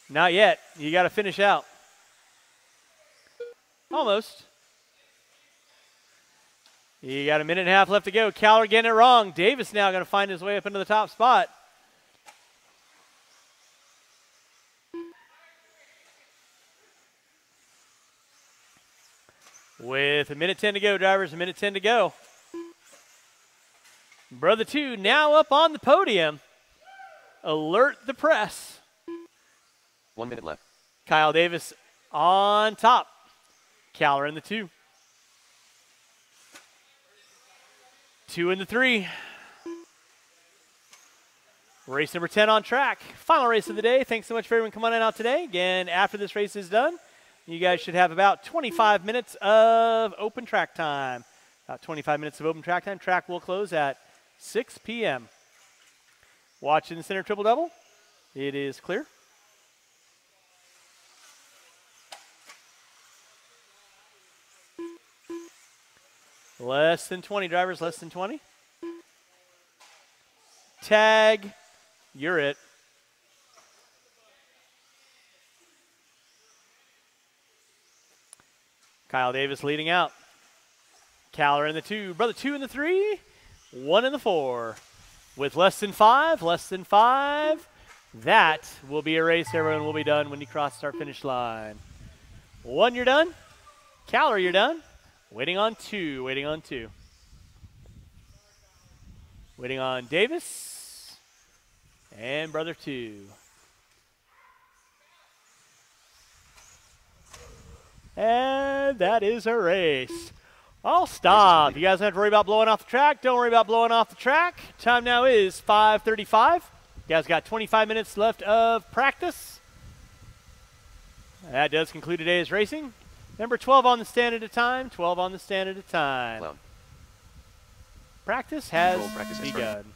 Not yet. You got to finish out. Almost. You got a minute and a half left to go. Caller getting it wrong. Davis now going to find his way up into the top spot. With a minute 10 to go, drivers. A minute 10 to go. Brother 2 now up on the podium. Alert the press. 1 minute left. Kyle Davis on top. Caller in the 2. 2 in the 3. Race number 10 on track. Final race of the day. Thanks so much for everyone coming on out today. Again, after this race is done, you guys should have about 25 minutes of open track time. About 25 minutes of open track time. Track will close at 6 p.m. Watching the center triple double. It is clear. Less than 20, drivers, less than 20. Tag, you're it. Kyle Davis leading out. Caller in the 2, brother 2 in the 3, 1 in the 4. With less than 5, that will be a race. Everyone will be done when you cross start finish line. 1, you're done. Caller, you're done. Waiting on 2, waiting on 2. Waiting on Davis and brother 2. And that is a race. I'll stop. You guys don't have to worry about blowing off the track. Don't worry about blowing off the track. Time now is 5:35. You guys got 25 minutes left of practice. That does conclude today's racing. Number 12 on the stand at a time. 12 on the stand at a time. Cloud. Practice has Practice has begun.